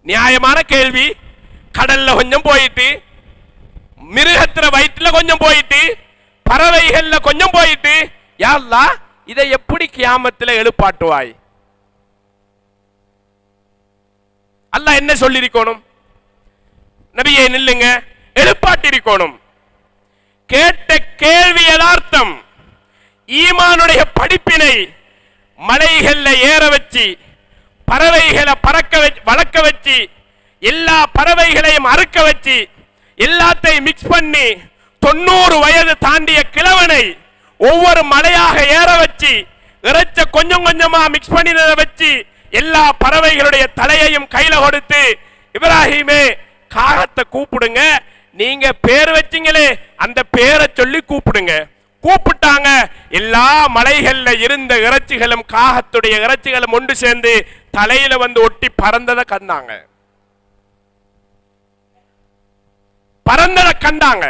நியாயமான கேள்வி. கடல்ல கொஞ்சம் போயிட்டு, மிருகத்துல வயிற்றுல கொஞ்சம் போயிட்டு, பறவைகள்ல கொஞ்சம் போயிட்டு, யா அல்லாஹ், இதை எப்படி கியாமத்துல எழுப்பாட்டுவாய்? அல்லாஹ் என்ன சொல்லிருக்கணும்? நபியே நில்லுங்க, எழுப்பாட்டிருக்கணும். கேட்ட கேள்வி யதார்த்தம். ஈமானுடைய படிப்பினை மலைகள்ல ஏற வச்சு, பறவைகளை வளர்க்க வச்சு, எல்லா பறவைகளையும் அறுக்க வச்சு, எல்லாத்தையும் மிக்ஸ் பண்ணி 90 வயது தாண்டிய கிழவனை ஒவ்வொரு மலையாக ஏற வச்சு, இறைச்ச கொஞ்சம் கொஞ்சமா மிக்ஸ் பண்ணினதை வச்சு, எல்லா பறவைகளுடைய தலையையும் கையில கொடுத்து, இப்ராஹிமே காகத்தை கூப்பிடுங்க, நீங்க பேர் வச்சீங்களே அந்த பேரை சொல்லி கூப்பிடுங்க. கூப்பிட்டாங்க. எல்லா மலைகள்ல இருந்த இறைச்சிகளும் காகத்துடைய இறைச்சிகளும் ஒன்று சேர்ந்து தலையில வந்து ஒட்டி பறந்ததை கண்டாங்க. பறந்ததை கண்டாங்க.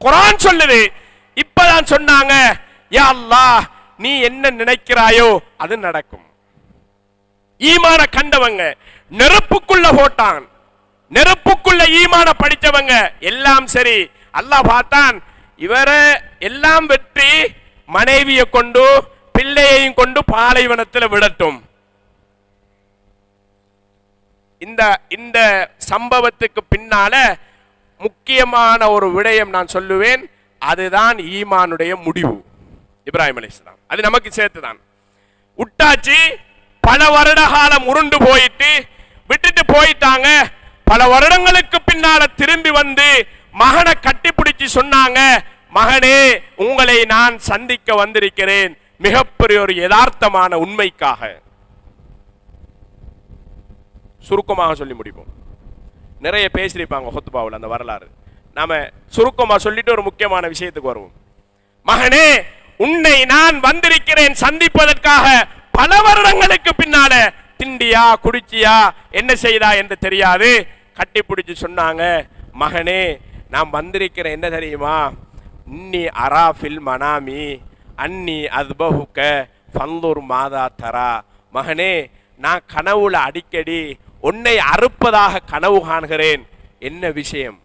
குர்ஆன் சொல்லுது. இப்பதான் சொன்னாங்க, யா அல்லாஹ் நீ என்ன நினைக்கிறாயோ அது நடக்கும். ஈமான கண்டவங்க நெருப்புக்குள்ள போட்டான், நெருப்புக்குள்ள ஈமான படிச்சவங்க எல்லாம் சரி. அல்லாஹ் பார்த்தான், இவரை எல்லாம் வெற்றி மனைவியை கொண்டு பிள்ளையையும் கொண்டு பாலைவனத்தில் விடட்டும். இந்த சம்பவத்துக்கு பின்னால முக்கியமான ஒரு விடயம் நான் சொல்லுவேன். அதுதான் ஈமானுடைய முடிவு. இப்ராஹிம் அலைஹிஸ்ஸலாம் அது நமக்கு சேர்த்துதான். உட்டாச்சி பல வருட காலம் உருண்டு போயிட்டு விட்டுட்டு போயிட்டாங்க. பல வருடங்களுக்கு பின்னால திரும்பி வந்து மகனை கட்டிப்பிடிச்சு சொன்னாங்க, மகனே உங்களை நான் சந்திக்க வந்திருக்கிறேன் மிகப்பெரிய ஒரு யதார்த்தமான உண்மைக்காக. சுருக்கமாக சொல்லி முடிப்போம். நிறைய பேசியிருப்பாங்க ஹுத்பாவில் அந்த வரலாறு. நாம சுருக்கமா சொல்லிட்டு ஒரு முக்கியமான விஷயத்துக்கு வருவோம். மகனே உன்னை நான் வந்திருக்கிறேன் சந்திப்பதற்காக. பல வருடங்களுக்கு பின்னால திண்டியா குடிச்சியா என்ன செய்தா என்று தெரியாது, கட்டி பிடிச்சு சொன்னாங்க, மகனே நான் வந்திருக்கிறேன் என்ன தெரியுமா, இன்னி அராஃபில் மனாமி அன்னி அத்பஹுக ஃபந்தூர் மாதா தரா. மகனே நான் கனவுல அடிக்கடி உன்னை அறுப்பதாக கனவு காண்கிறேன், என்ன விஷயம்?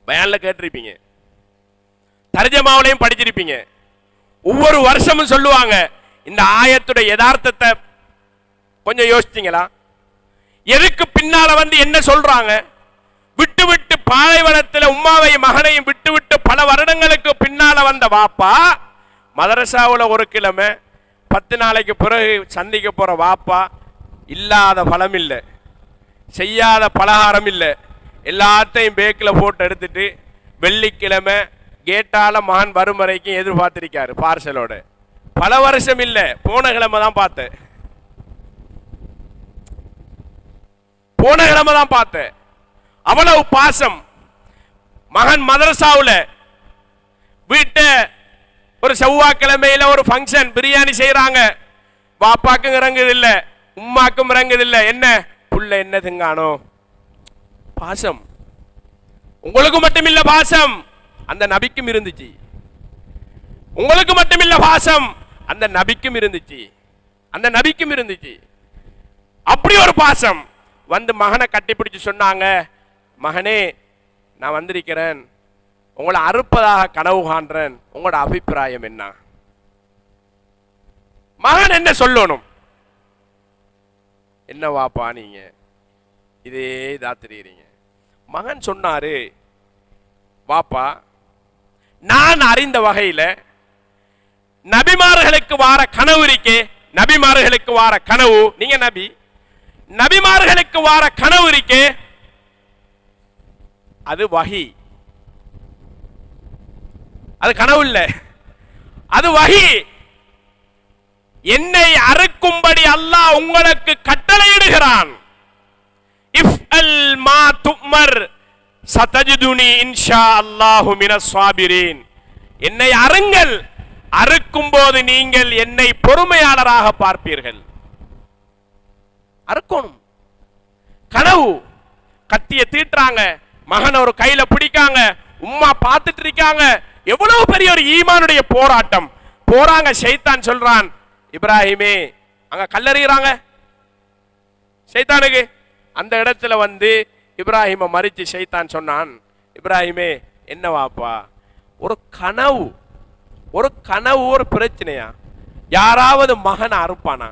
பயான்ல கேட்டிருப்பீங்க, தர்ஜமாவுலையும் படிச்சிருப்பீங்க. ஒவ்வொரு வருஷமும் சொல்லுவாங்க. இந்த ஆயத்துடைய யதார்த்தத்தை கொஞ்சம் யோசிச்சீங்களா? எதுக்கு பின்னால வந்து என்ன சொல்றாங்க? விட்டு விட்டு பாலைவனத்தில் உம்மாவையும் மகனையும் விட்டு விட்டு பல வருடங்களுக்கு பின்னால வந்த வாப்பா மதரசாவில் ஒரு கிழமை 10 நாளைக்கு பிறகு சந்திக்க போற வாப்பா இல்லாத பழம் இல்லை, செய்யாத பலகாரம் இல்லை, எல்லாத்தையும் பேக்கில் போட்டு எடுத்துட்டு வெள்ளிக்கிழமை கேட்டால மகன் வரும் வரைக்கும் எதிர்பார்த்திருக்காரு பார்சலோட. பல வருஷம் இல்லை, போன கிழமை தான் பார்த்தேன், போன கிழமை தான் பார்த்தேன். அவ்வளவு பாசம். மகன் மதரசாவில் வீட்டை ஒரு செவ்வாய்க்கிழமையில ஒரு ஃபங்க்ஷன் பிரியாணி செய்யறாங்க. வாப்பாக்கும் இறங்குது இல்ல, உம்மாக்கும் இறங்குது இல்ல. என்ன புள்ள என்ன திங்கானோ? பாசம். உங்களுக்கு மட்டும் இல்ல பாசம், அந்த நபிக்கும் இருந்துச்சு. உங்களுக்கு மட்டும் இல்ல பாசம், அந்த நபிக்கும் இருந்துச்சு. அந்த நபிக்கும் இருந்துச்சு. அப்படி ஒரு பாசம். வந்து மகனை கட்டிப்பிடிச்சு சொன்னாங்க, மகனே நான் வந்திருக்கிறேன், உங்களை அறுப்பதாக கனவு காண்றேன், உங்களோட அபிப்பிராயம் என்ன? மகன் என்ன சொல்லணும்? என்ன வாப்பா நீங்க இதே இதா தெரியுறீங்க? மகன் சொன்னாரு, வாப்பா நான் அறிந்த வகையில நபிமார்களுக்கு வார கனவு இருக்கே, நபிமார்களுக்கு வார கனவு, நீங்க நபி, நபிமார்களுக்கு வார கனவு இருக்கே அது வஹி, அது கனவு இல்ல, அது வஹி. என்னை அறுக்கும்படி அல்லாஹ் உங்களுக்கு கட்டளையிடுகிறான். இஃப்அல் மா துமர் சதஜிதுனி இன்ஷா அல்லாஹு மினஸ் ஸாபிரீன். என்னை அறுங்கள், அறுக்கும் போது நீங்கள் என்னை பொறுமையாளராக பார்ப்பீர்கள். அறுக்கணும். கனவு. கத்திய தீட்டுறாங்க, மகன் ஒரு கையில பிடிக்காங்க, உம்மா பார்த்துட்டு இருக்காங்க. எவ்வளவு பெரிய ஒரு ஈமானுடைய போராட்டம். போறாங்க, ஷைத்தான் சொல்றான், இப்ராஹிமே அங்க கல்லறிகிறாங்க ஷைத்தானுக்கு. அந்த இடத்துல வந்து இப்ராஹிமை மறிச்சு ஷைத்தான் சொன்னான், இப்ராஹிமே என்ன வாப்பா, ஒரு கனவு, ஒரு கனவு ஒரு பிரச்சனையா? யாராவது மகனை அறுப்பானா?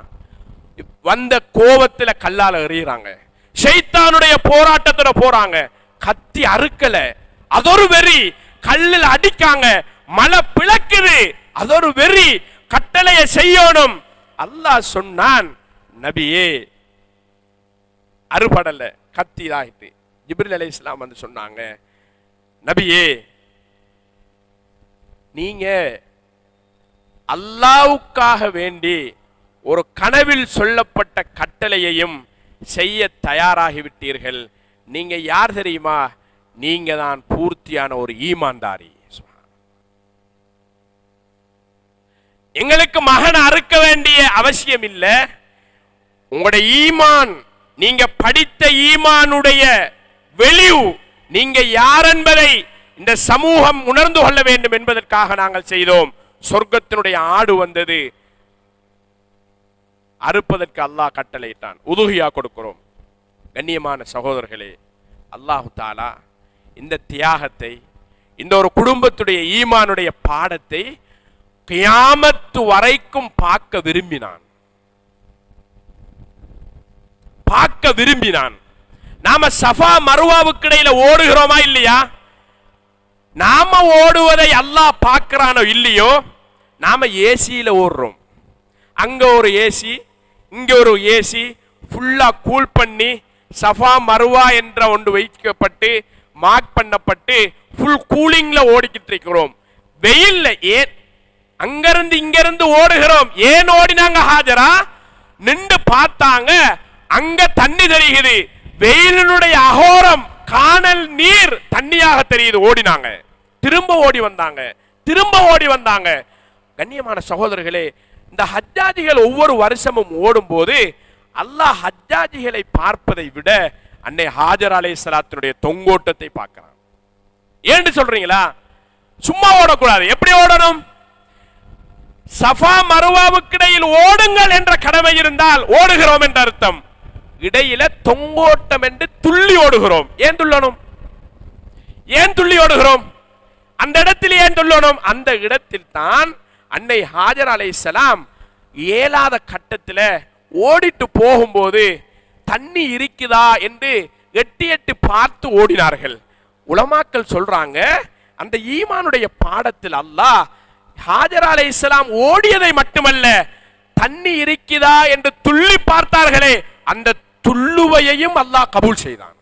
வந்த கோபத்துல கல்லால எறிகிறாங்க. ஷைத்தானுடைய போராட்டத்தோட போறாங்க. கத்தி அறுக்கல, அதொரு வெறி. கல்லில் அடிக்காங்க, மலை பிளக்குது, அதொரு வெறி. கட்டளையை செய்யணும். அல்லாஹ் சொன்னான், நபியே அறுபடல, கத்தி ஆயிட்டு. ஜிப்ரீல் அலைஹிஸ்ஸலாம் வந்து சொன்னாங்க, நபியே நீங்க அல்லாஹ்வுக்காக வேண்டி ஒரு கனவில் சொல்லப்பட்ட கட்டளையையும் செய்ய தயாராகிவிட்டீர்கள். நீங்க யார் தெரியுமா? நீங்க தான் பூர்த்தியான ஒரு ஈமான்தாரி. எங்களுக்கு மகன் அறுக்க வேண்டிய அவசியம் இல்லை. உங்களுடைய ஈமான், நீங்க படித்த ஈமானுடைய வெளிவு, நீங்க யார் என்பதை இந்த சமூகம் உணர்ந்து கொள்ள வேண்டும் என்பதற்காக நாங்கள் செய்தோம். சொர்க்கத்தினுடைய ஆடு வந்தது, அறுப்பதற்கு அல்லாஹ் கட்டளையிட்டான், உதுகியா கொடுக்கிறோம். கண்ணியமான சகோதரர்களே, அல்லாஹு தாலா இந்த தியாகத்தை, இந்த ஒரு குடும்பத்துடைய ஈமானுடைய பாடத்தை கியாமத்து வரைக்கும் பார்க்க விரும்பினான். நாம சஃபா மருவாவுக்கு இடையில ஓடுகிறோமா இல்லையா? நாம ஓடுவதை அல்லாஹ் பார்க்கிறானோ இல்லையோ? நாம ஏசியில ஓடுறோம். அங்க ஒரு ஏசி, இங்க ஒரு ஏசி, ஃபுல்லா கூல் பண்ணி சஃபா மருவா என்ற ஒன்று வைக்கப்பட்டு மார்க் பண்ணப்பட்டு ஃபுல் கூலிங்ல ஓடிக்கிட்டு இருக்கிறோம். வெயில்ல ஏன் அங்கிருந்து இங்கிருந்து ஓடுகிறோம்? ஏன் ஓடினாங்க? ஹாஜரா நின்று பார்த்தாங்க, அங்க தண்ணி தெரியுது, வெயிலினுடைய அகோரம், காணல் நீர் தண்ணியாக தெரியுது. ஓடினாங்க, திரும்ப ஓடி வந்தாங்க. கண்ணியமான சகோதரர்களே, இந்த ஹஜ்ஜாஜிகள் ஒவ்வொரு வருஷமும் ஓடும் போது அல்லாஹ் ஹஜ்ஜாஜிகளை பார்ப்பதை விட அன்னை ஹாஜர் அலைஹிஸ்ஸலாத்தினுடைய தொங்கோட்டத்தை பார்க்கிறான். ஏன்னு சொல்றீங்களா? சும்மா ஓடக்கூடாது. எப்படி ஓடணும்? சஃபா மருவாவுக்கு இடையில் ஓடுங்கள் என்ற கடமை இருந்தால் ஓடுகிறோம் என்ற அர்த்தம். இடையில தொங்கோட்டம் என்று துள்ளி ஓடுகிறோம். ஏன் துள்ளி ஓடுகிறோம்? அந்த இடத்தில் ஏன் துள்ளணும்? அந்த இடத்தில் தான் அன்னை ஹாஜர் அலைஹிஸ்ஸலாம் ஏலாத கட்டத்தில் ஓடிட்டு போகும்போது தண்ணி இருக்குதா என்று எட்டி பார்த்து ஓடினார்கள். உலமாக்கள் சொல்றாங்க, அந்த ஈமானுடைய பாடத்தில் அல்லாஹ் ஹாஜர் அலைஹிஸ்ஸலாம் ஓடியதை மட்டுமல்ல, தண்ணி இருக்குதா என்று துள்ளி பார்த்தார்களே, அந்த துள்ளுவையையும் அல்லாஹ் கபூல் செய்தான்.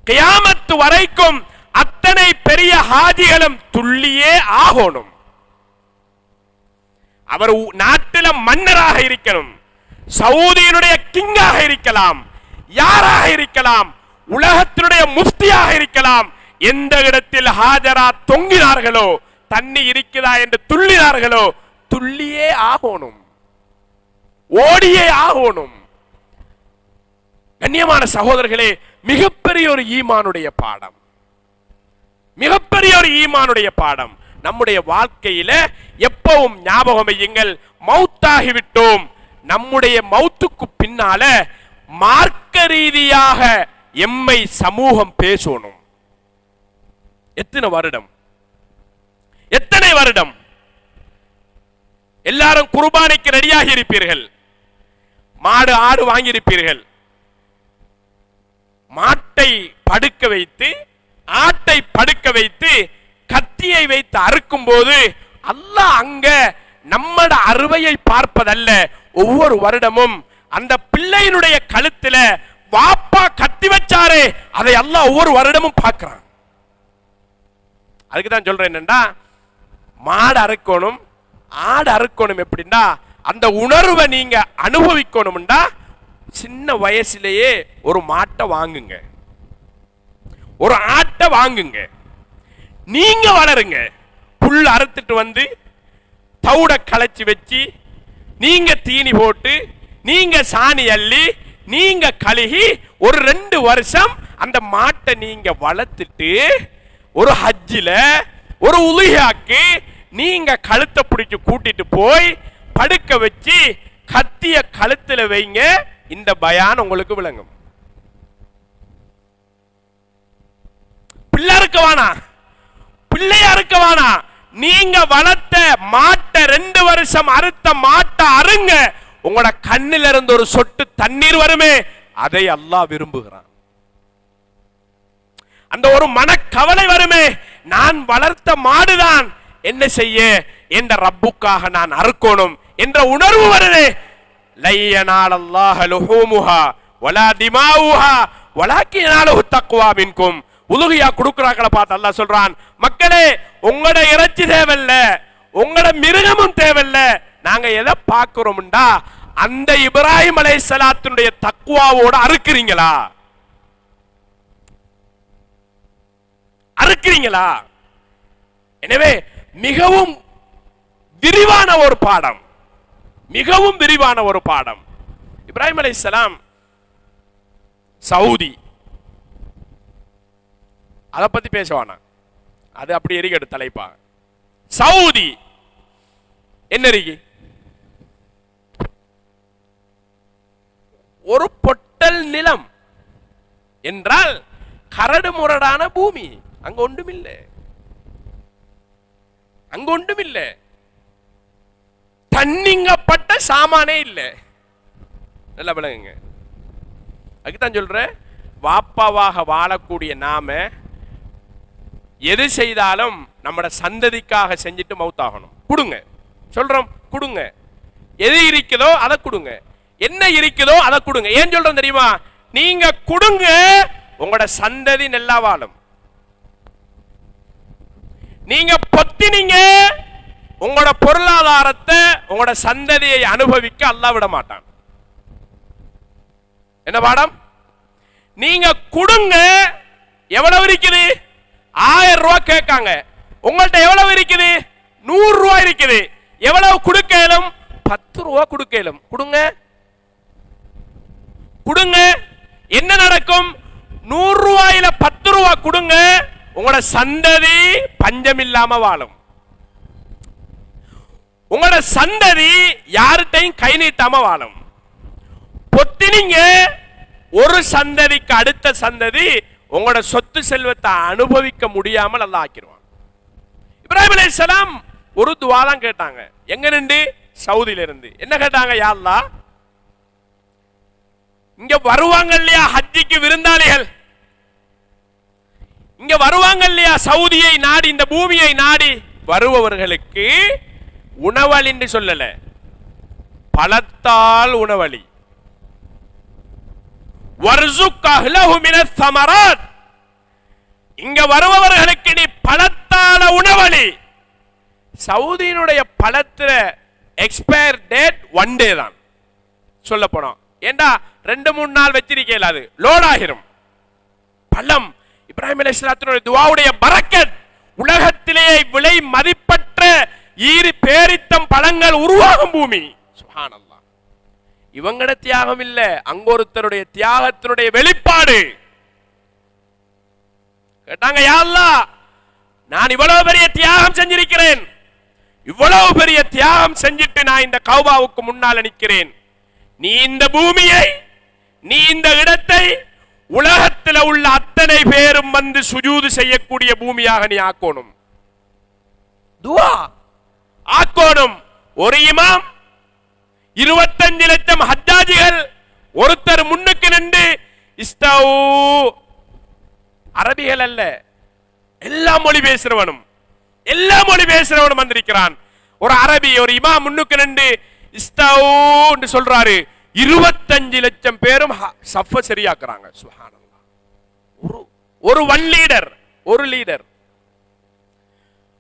கியாமத்து வரைக்கும் அத்தனை பெரிய ஹாஜிகளும் துள்ளியே ஆகணும். அவர் நாட்டில மன்னராக இருக்கணும், சவுதியினுடைய கிங்காக இருக்கலாம், யாராக இருக்கலாம், உலகத்தினுடைய முஃப்தியாக இருக்கலாம். எந்த இடத்தில் ஹாஜரா தொங்கினார்களோ, தண்ணி இருக்குதா என்று துள்ளினார்களோ, துள்ளியே ஆகணும், ஓடியே ஆகணும். கண்ணியமான சகோதரர்களே, மிகப்பெரிய ஒரு ஈமானுடைய பாடம் நம்முடைய வாழ்க்கையில எப்பவும் ஞாபகம் வையுங்கள். மௌத்தாகிவிட்டோம், நம்முடைய மௌத்துக்கு பின்னால மார்க்க ரீதியாக எம்மை சமூகம் பேசணும். எத்தனை வருடம் எல்லாரும் குர்பானிக்கு ரெடியாகி இருப்பீர்கள். மாடு ஆடு வாங்கியிருப்பீர்கள். மாட்டை படுக்க வைத்து, ஆட்டை படுக்க வைத்து, கத்தியை வைத்து அறுக்கும் போது அல்லாஹ் அங்க நம்மட அறுவையை பார்ப்பதல்ல, ஒவ்வொரு வருடமும் அந்த பிள்ளையினுடைய கழுத்துல வாப்பா கத்தி வச்சாரே, அதை அல்லாஹ் ஒவ்வொரு வருடமும் பார்க்கிறான். அதுக்கு தான் சொல்றேன், என்னண்டா மாடு அறுக்கணும், ஆடு அறுக்கணும். எப்படின்னா அந்த உணர்வை நீங்க அனுபவிக்கணும்டா, சின்ன வயசுலேயே ஒரு மாட்டை வாங்குங்க, ஒரு ஆட்டை வாங்குங்க, நீங்க வளருங்க. புல் அறுத்துட்டு வந்து தவுட களைச்சி வச்சு, நீங்க தீனி போட்டு, நீங்க சாணி அள்ளி, நீங்க கழுகி, ஒரு 2 வருஷம் அந்த மாட்டை நீங்க வளர்த்துட்டு, ஒரு ஹஜ்ஜில ஒரு உலுஹியாக்கு நீங்க கழுத்தை பிடிச்சு கூட்டிட்டு போய் படுக்க வச்சு கத்திய கழுத்துல வைங்க. இந்த பயான் உங்களுக்கு விளங்கும். பிள்ளையா இருக்க வேணா, நீங்க வளர்த்த மாட்டை 2 வருஷம் அறுத்த மாட்டை அருங்க. உங்களோட கண்ணில இருந்து ஒரு சொட்டு தண்ணீர் வருமே, அதை அல்லாஹ் விரும்புகிறான். அந்த ஒரு மனக்கவலை வருமே, நான் வளர்த்த மாடுதான், என்ன செய்ய, என்ற ரப்புக்காக நான் அறுக்கணும் என்ற உணர்வு வருது. லையனால் அல்லாஹ் லுஹூமுஹா வலா திமாவுஹா வலாக்கின் யனாலுஹு தக்வா மின்கும். உலுஹியா கொடுக்கறாங்கள பார்த்து அல்லாஹ் சொல்றான், மக்களே உங்களோட இறைச்சி தேவையில்ல, உங்களோட மிருகமும் தேவையில்ல. நாங்க எதை பார்க்கிறோம்டா, அந்த இப்ராஹிம் அலைஹிஸ்ஸலாத்துடைய தக்வாவோட அறுக்கிறீங்களா? அறுக்கிறீங்களா? எனவே மிகவும் விரிவான ஒரு பாடம், மிகவும் விரிவான ஒரு பாடம். இப்ராஹிம் அலைஹிஸ்ஸலாம் சவுதி, அதை பத்தி பேசுவானா, அது அப்படி எரிக்கட்டு தலைப்பா. சவுதி என்ன இருக்கு? ஒரு பொட்டல் நிலம் என்றால் கரடு முரடான பூமி. அங்க ஒன்றுமில்லை, அங்க ஒன்றுமில்லை, தண்ணிங்கப்பட்ட சாமானே இல்லை. நல்ல விளங்குங்க. அதுக்குதான் சொல்றேன், வாப்பாவாக வாழக்கூடிய நாம எது செய்தாலும் நம்மட சந்ததிக்காக செஞ்சுட்டு மௌத்தாகணும். கொடுங்க சொல்றோம், கொடுங்க. எது இருக்குதோ அதை கொடுங்க, என்ன இருக்குதோ அதை கொடுங்க. ஏன் சொல்றோம் தெரியுமா? நீங்க கொடுங்க, உங்களோட சந்ததி நல்லா வாழும். நீங்க பொத்தினீங்க, உங்களோட பொருளாதாரத்தை உங்களோட சந்ததியை அனுபவிக்க அல்லாஹ் விட மாட்டான். என்ன பாடம்? நீங்க கொடுங்க. எவ்வளவு இருக்குது? 1000 ரூபாய் கேட்காங்க, உங்கள்ட்ட எவ்வளவு இருக்குது? 100 ரூபாய் இருக்குது. எவ்வளவு கொடுக்கலும்? 10 ரூபாய் கொடுக்கலும். கொடுங்க, கொடுங்க. என்ன நடக்கும்? 100 ரூபாயில 10 ரூபாய் கொடுங்க, உங்களோட சந்ததி பஞ்சம் இல்லாம வாழும். உங்களோட சந்ததி யார்கிட்டையும் கை நீட்டாம வாழும். பொத்தினீங்க, ஒரு சந்ததிக்கு அடுத்த சந்ததி உங்களோட சொத்து செல்வத்தை அனுபவிக்க முடியாமல் அல்லாஹ் ஆக்கிடுவான். இப்ராஹிம் அலைஹிஸ்ஸலாம் ஒரு துஆ தான் கேட்டாங்க. எங்க நின்று? சவுதியில இருந்து. என்ன கேட்டாங்க? யா அல்லாஹ், இங்க வருவாங்க இல்லையா ஹஜ்ஜிக்கு விருந்தாளிகள், இங்க வருவாங்க இல்லையா சவுதியை நாடி, இந்த பூமியை நாடி வருபவர்களுக்கு உணவளி என்று சொல்லல, பழத்தால் உணவளி. வர்சுக் அஹ்லஹு மினஸ் ஸமராத், இங்க வருபவர்களுக்கு நீ பழத்தால உணவளி. சவுதியினுடைய பழத்துல எக்ஸ்பயர் டேட் 1 டே தான் சொல்ல போனோம். ஏண்டா 2-3 நாள் வச்சிருக்கல, அது லோட் ஆகிரும். பழம் இப்ராஹிம் அலைஹிஸ்ஸலாத்துடைய துஆவுடைய பரக்கத், உலகத்திலேயே விலை மதிப்பற்ற ஈரி பேரித்தம் பழங்கள் உருவாகும் பூமி. சுப்ஹானல்லாஹ். இவங்கட தியாகம் இல்ல, அங்கொருத்தருடைய தியாகத்தினுடைய வெளிப்பாடு. கேட்டாங்க, யா அல்லாஹ், நான் இவ்வளவு பெரிய தியாகம் செஞ்சிருக்கிறேன், இவ்வளவு பெரிய தியாகம் செஞ்சிட்டு நான் இந்த கௌபாவுக்கு முன்னால் நிற்கிறேன். நீ இந்த பூமியை, நீ இந்த இடத்தை உலகத்தில் உள்ள அத்தனை பேரும் வந்து சுஜூது செய்யக்கூடிய பூமியாக நீ ஆக்கணும். துஆ ஆக்கணும். ஒரு இமாம் 25 லட்சம் ஹஜ்ஜாஜிகள் ஒருத்தர் முன்னுக்கு நின்று இஸ்தவு, அரபிகள் அல்ல, எல்லா மொழி பேசுறவனும், எல்லா மொழி பேசுறவனும் வந்திருக்கிறான். ஒரு அரபி, ஒரு இமாம் முன்னுக்கு நின்று இஸ்தவு என்று சொல்றாரு. 25 லட்சம் பேரும் சஃப சரியாக்குறாங்க. சுப்ஹானல்லாஹ். ஒரு ஒன் லீடர், ஒரு லீடர்.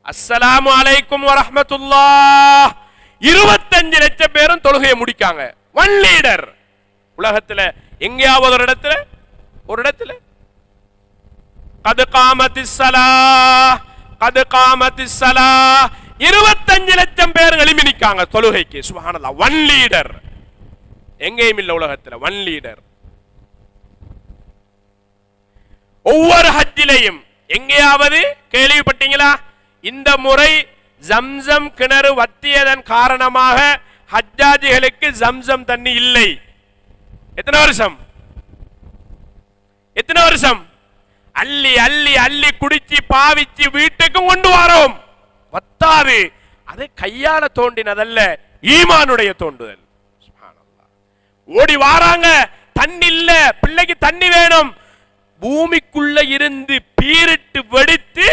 அஸ்ஸலாமு அலைக்கும் வரஹ்மத்துல்லாஹ், 25 லட்சம் பேரும் தொழுகையை முடிக்காங்க. One leader. உலகத்துல எங்கேயாவது ஒரு இடத்துல கத் காமத்திஸ் ஸலாஹ், கத் காமத்திஸ் ஸலாஹ், 25 லட்சம் பேர் எழுப்பி நிக்காங்க தொழுகைக்கு. சுப்ஹானல்லாஹ். One leader. எங்கேயும் இல்ல உலகத்துல ஒன் லீடர். ஒவ்வொரு ஹஜ்ஜிலையும் எங்கேயாவது கேள்விப்பட்டீங்களா? இந்த முறை ஜம்சம் கிணறு வத்தியதன் காரணமாக ஹஜ்ஜாஜிகளுக்கு ஜம்சம் தண்ணி இல்லை. எத்தனை வருஷம்? எத்தனை வருஷம்? அள்ளி அள்ளி அள்ளி குடிச்சு பாவிச்சு வீட்டுக்கும் கொண்டு வரோம், வத்தாது. அதை கையால தோண்டினதல்ல, ஈமானுடைய தோண்டுதல். ஓடி வாராங்க, தண்ணி இல்ல, பிள்ளைக்கு தண்ணி வேணும். பூமிக்குள்ள இருந்து பீரிட்டு வெடித்து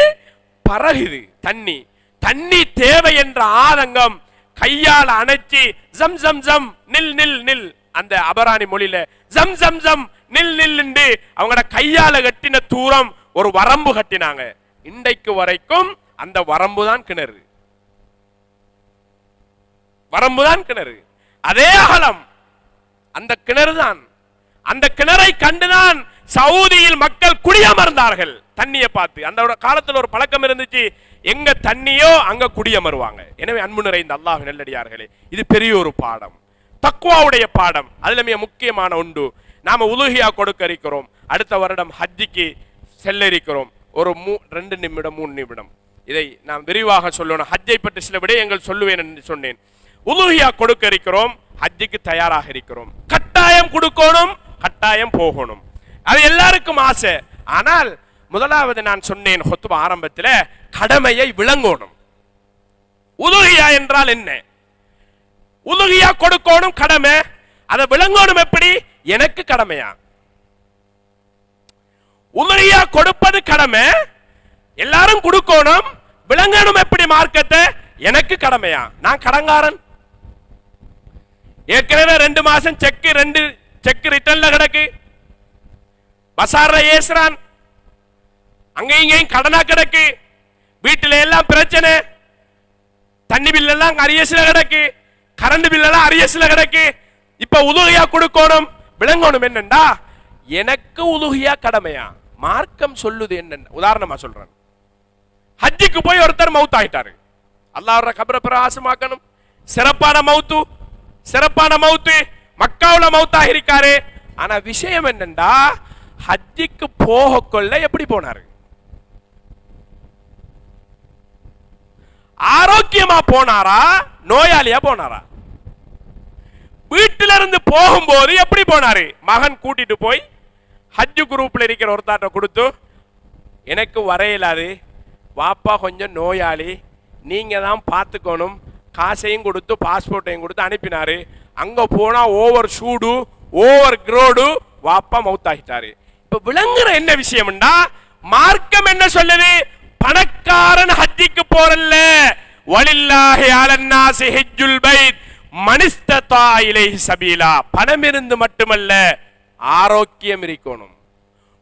பரகுது தண்ணி. தண்ணி தேவை என்ற ஆதங்கம் கையால் அணைச்சி ஜம் ஜம் ஜம் நில் நில் நில், அந்த அபராணி மொழியில ஜம் ஜம் ஜம் நில் நில் என்று அவங்களோட கையால கட்டின தூரம் ஒரு வரம்பு கட்டினாங்க. இன்றைக்கு வரைக்கும் அந்த வரம்பு தான் கிணறு, வரம்பு தான் கிணறு. அதே அகலம், அந்த கிணறு தான். அந்த கிணறை கண்டுதான் சவுதியில் மக்கள் குடியமர்ந்தார்கள். தண்ணியை பார்த்து அந்த காலத்தில் ஒரு பழக்கம் இருந்துச்சு, எங்க தண்ணியோ அங்க குடியமருவாங்க. எனவே அன்பு நிறைந்த அல்லாஹ் நல்லடியார்களே, இது பெரிய ஒரு பாடம், தக்வாவுடைய பாடம். அதுல மிக முக்கியமான ஒன்று, நாம உலுஹியா கொடுக்க இருக்கிறோம். அடுத்த வருடம் ஹஜ்ஜிக்கு செல்ல இருக்கிறோம். ஒரு 2 நிமிடம் 3 நிமிடம் இதை நான் விரிவாக சொல்லணும். ஹஜ்ஜை பற்றி சில விடயங்கள் சொல்லுவேன் என்று சொன்னேன். உலுஹியா கொடுக்க இருக்கிறோம், ஹஜ்ஜிக்கு தயாராக இருக்கிறோம். கட்டாயம் கொடுக்கணும், கட்டாயம் போகணும். அது எல்லாருக்கும் ஆசை. ஆனால் முதலாவது நான் சொன்னேன் ஹுத்பா ஆரம்பத்தில், கடமையை விளங்கணும். உலுஹியா என்றால் என்ன? உலுஹியா கொடுக்கணும் கடமை, அதை விளங்கணும். எப்படி? எனக்கு கடமையா? உலுஹியா கொடுப்பது கடமை, எல்லாரும் கொடுக்கணும், விளங்கணும். எப்படி மார்க்கத்தை? எனக்கு கடமையா? நான் கடங்காரன், ஏற்கனவே 2 மாசம் செக் ரிட்டர்ன்ல கிடக்கு, பசார்ல ஏசுறான், அங்க இங்கேயும் கடனா கிடக்கு, வீட்டில எல்லாம் பிரச்சனை, தண்ணி பில் எல்லாம் அரியஸ்ல கிடக்கு, கரண்ட் பில் எல்லாம் அரியஸ்ல கிடக்கு. இப்ப உலுஹியா கொடுக்கணும், விளங்கணும். என்னண்டா எனக்கு உலுஹியா கடமையா? மார்க்கம் சொல்லுது என்ன? உதாரணமா சொல்றேன், ஹஜ்ஜுக்கு போய் ஒருத்தர் மவுத் ஆயிட்டாரு, அல்லாஹ்வோட கபரை பிரகாசமாக்கணும், சிறப்பான மவுத்து, மக்காவுல மவுத்தாக இருக்காரு. ஆனா விஷயம் என்னண்டா, ஹஜ்ஜுக்கு போக கொள்ள எப்படி போனாரு? ஆரோக்கியமா போனாரா, நோயாளியா போனாரா? வீட்டில இருந்து போகும்போது எப்படி போனாரு? மகன் கூட்டிட்டு போய் ஹஜ்ஜு குரூப்ல இருக்கிற ஒருத்தாட்ட கொடுத்து, எனக்கு வரையலாது, வாப்பா கொஞ்சம் நோயாளி, நீங்க தான் பார்த்துக்கணும், காசையும் கொடுத்து பாஸ்போர்ட்டையும் கொடுத்து அனுப்பினாரு. அங்க போனா ஓவர் சூடு, ஓவர் கிரோடு, வாப்பா மவுத்தாகிட்டாரு. இப்ப விளங்குற என்ன விஷயம்டா, மார்க்கம் என்ன சொல்லுது? பணக்காரன் ஹஜ்ஜிக்கு போறல்ல, வலில்லாஹி அலன்னாஸி ஹஜ்ஜுல் பைத் மனிஸ்ததா இலைஹி சபீலா. பணம் இருந்து மட்டுமல்ல, ஆரோக்கியம் இருக்கணும்.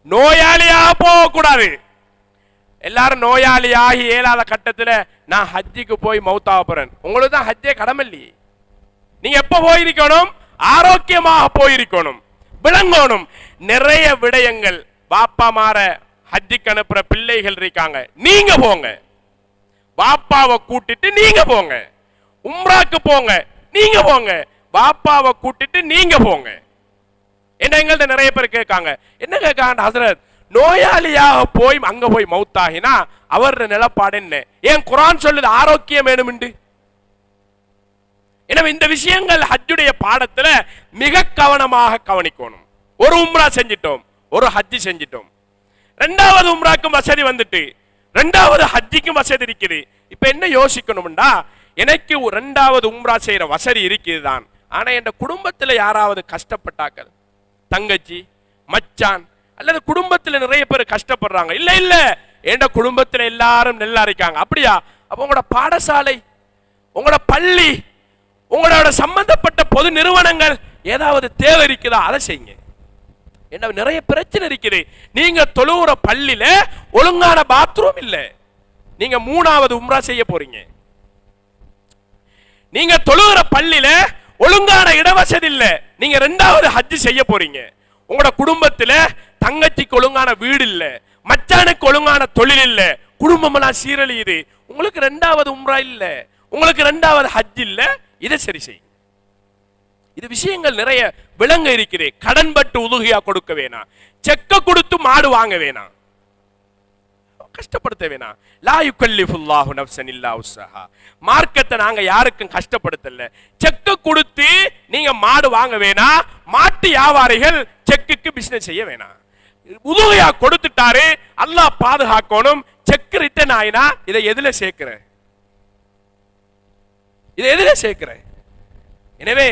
நோயாளியாக போக கூடாது. எல்லாரும் நோயாளியாகி இயலாத கட்டத்துல நான் ஹஜ்ஜிக்கு போய் மௌத்தாக போறேன். உங்களுக்கு தான் ஹஜ்ஜே கடமை இல்லையே. நீங்க எப்ப போயிருக்கணும்? ஆரோக்கியமாக போயிருக்கணும், விளங்கணும். நிறைய விடயங்கள் பாப்பா மாற ஹஜ்ஜிக்கு அனுப்புற பிள்ளைகள் இருக்காங்க, நீங்க போங்க. பாப்பாவை கூட்டிட்டு நீங்க போங்க. உம்ராக்கு போங்க, நீங்க போங்க. பாப்பாவை கூட்டிட்டு நீங்க போங்க. என்ன எங்கள்ட்ட நிறைய பேர் கேட்காங்க, என்ன கேட்காங்க? ஹஸ்ரத், நோயாளியாக போய் அங்க போய் மௌத்தாகினா அவர் நிலப்பாடு என்ன? ஏன் குர்ஆன் சொல்லுது ஆரோக்கியம் வேணும் என்று? எனவே இந்த விஷயங்கள் ஹஜ்ஜுடைய பாடத்துல மிக கவனமாக கவனிக்கணும். ஒரு உம்ரா செஞ்சிட்டோம், ஒரு ஹஜ்ஜி செஞ்சிட்டோம், 2வது உம்ராக்கும் வசதி வந்துட்டு, 2வது ஹஜ்ஜிக்கும் வசதி இருக்குது. இப்ப என்ன யோசிக்கணும்டா, எனக்கு 2வது உம்ரா செய்யற வசதி இருக்குதுதான், ஆனா என் குடும்பத்துல யாராவது கஷ்டப்பட்டாக்கள், தங்கச்சி, மச்சான் அல்லது குடும்பத்துல நிறைய பேர் கஷ்டப்படுறாங்க. இல்ல இல்ல, என் குடும்பத்துல எல்லாரும் நல்லா இருக்காங்க. அப்படியா? அப்ப உங்களோட பாடசாலை, உங்களோட பள்ளி, உங்களோட சம்பந்தப்பட்ட பொது நிறுவனங்கள் ஏதாவது தேவை இருக்குதா? அதை செய்யுங்க. என்ன நிறைய பிரச்சனை இருக்குது. நீங்க தொழுகிற பள்ளியில ஒழுங்கான பாத்ரூம் இல்ல, நீங்க 3வது உம்ரா செய்ய போறீங்க. நீங்க தொழுகிற பள்ளியில ஒழுங்கான இடவசதி இல்ல, நீங்க 2வது ஹஜ் செய்ய போறீங்க. உங்களோட குடும்பத்துல தங்கச்சிக்கு ஒழுங்கான வீடு இல்ல, மச்சானுக்கு ஒழுங்கான தொழில் இல்ல, குடும்பம் எல்லாம் சீரழியுது. உங்களுக்கு 2வது உம்ரா இல்ல, உங்களுக்கு 2வது ஹஜ் இல்ல. இதை சரி செய். இது விஷயங்கள் நிறைய விளங்க இருக்கிறே. கடன் பட்டு உலுஹியா கொடுக்க வேணாம், செக்க கொடுத்து மாடு வாங்க வேணாம், கஷ்டப்படுத்த வேணாம். லா யுகல்லிஃபுல்லாஹு நஃப்ஸன் இல்லா உஸ்ஸஹா. மார்க்கத்தை நாங்க யாருக்கும் கஷ்டப்படுத்தல. செக் கொடுத்து நீங்க மாடு வாங்க வேணாம், மாட்டு வியாபாரிகள் செக்குக்கு பிசினஸ் செய்ய வேணாம். உலுஹியா கொடுத்துட்டாரு, அல்லாஹ் பாதுகாக்கணும். செக் ரிட்டர்ன் ஆயினா இதை எதுல சேர்க்கிற? இதை எதுல சேர்க்கிற? எனவே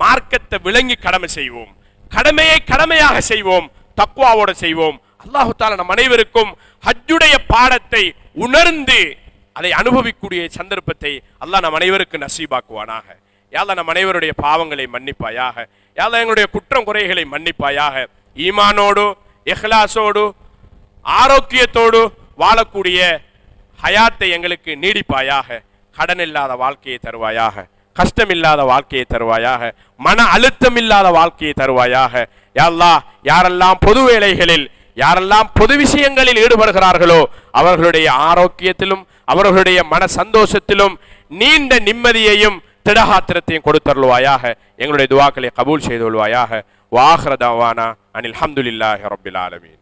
மார்க்கத்தை விளங்கி கடமை செய்வோம், கடமையை கடமையாக செய்வோம், தக்வாவோட செய்வோம். அல்லாஹு தஆலா நம் அனைவருக்கும் ஹஜ்ஜுடைய பாடத்தை உணர்ந்து அதை அனுபவிக்கக்கூடிய சந்தர்ப்பத்தை அல்லாஹ் நம் அனைவருக்கு நசீபாக்குவானாக. யா அல்லாஹ் நம் அனைவருடைய பாவங்களை மன்னிப்பாயாக. யா அல்லாஹ் எங்களுடைய குற்றம் குறைகளை மன்னிப்பாயாக. ஈமானோடு இஹ்லாஸோடு ஆரோக்கியத்தோடு வாழக்கூடிய ஹயாத்தை எங்களுக்கு நீடிப்பாயாக. கடன் இல்லாத வாழ்க்கையை தருவாயாக. கஷ்டம் இல்லாத வாழ்க்கையை தருவாயாக, மன அழுத்தம் இல்லாத வாழ்க்கையை தருவாயாக. யா அல்லாஹ், யாரெல்லாம் பொது வேளைகளில், யாரெல்லாம் பொது விஷயங்களில் ஈடுபடுகிறார்களோ அவர்களுடைய ஆரோக்கியத்திலும் அவர்களுடைய மன சந்தோஷத்திலும் நீண்ட நிம்மதியையும் திடகாத்திரத்தையும் கொடுத்தருள்வாயாக. எங்களுடைய துஆக்களை கபூல் செய்து கொள்வாயாக. வாஹிர தஅவானா அனில் ஹம்துலில்லாஹி ரப்பில் ஆலமீன்.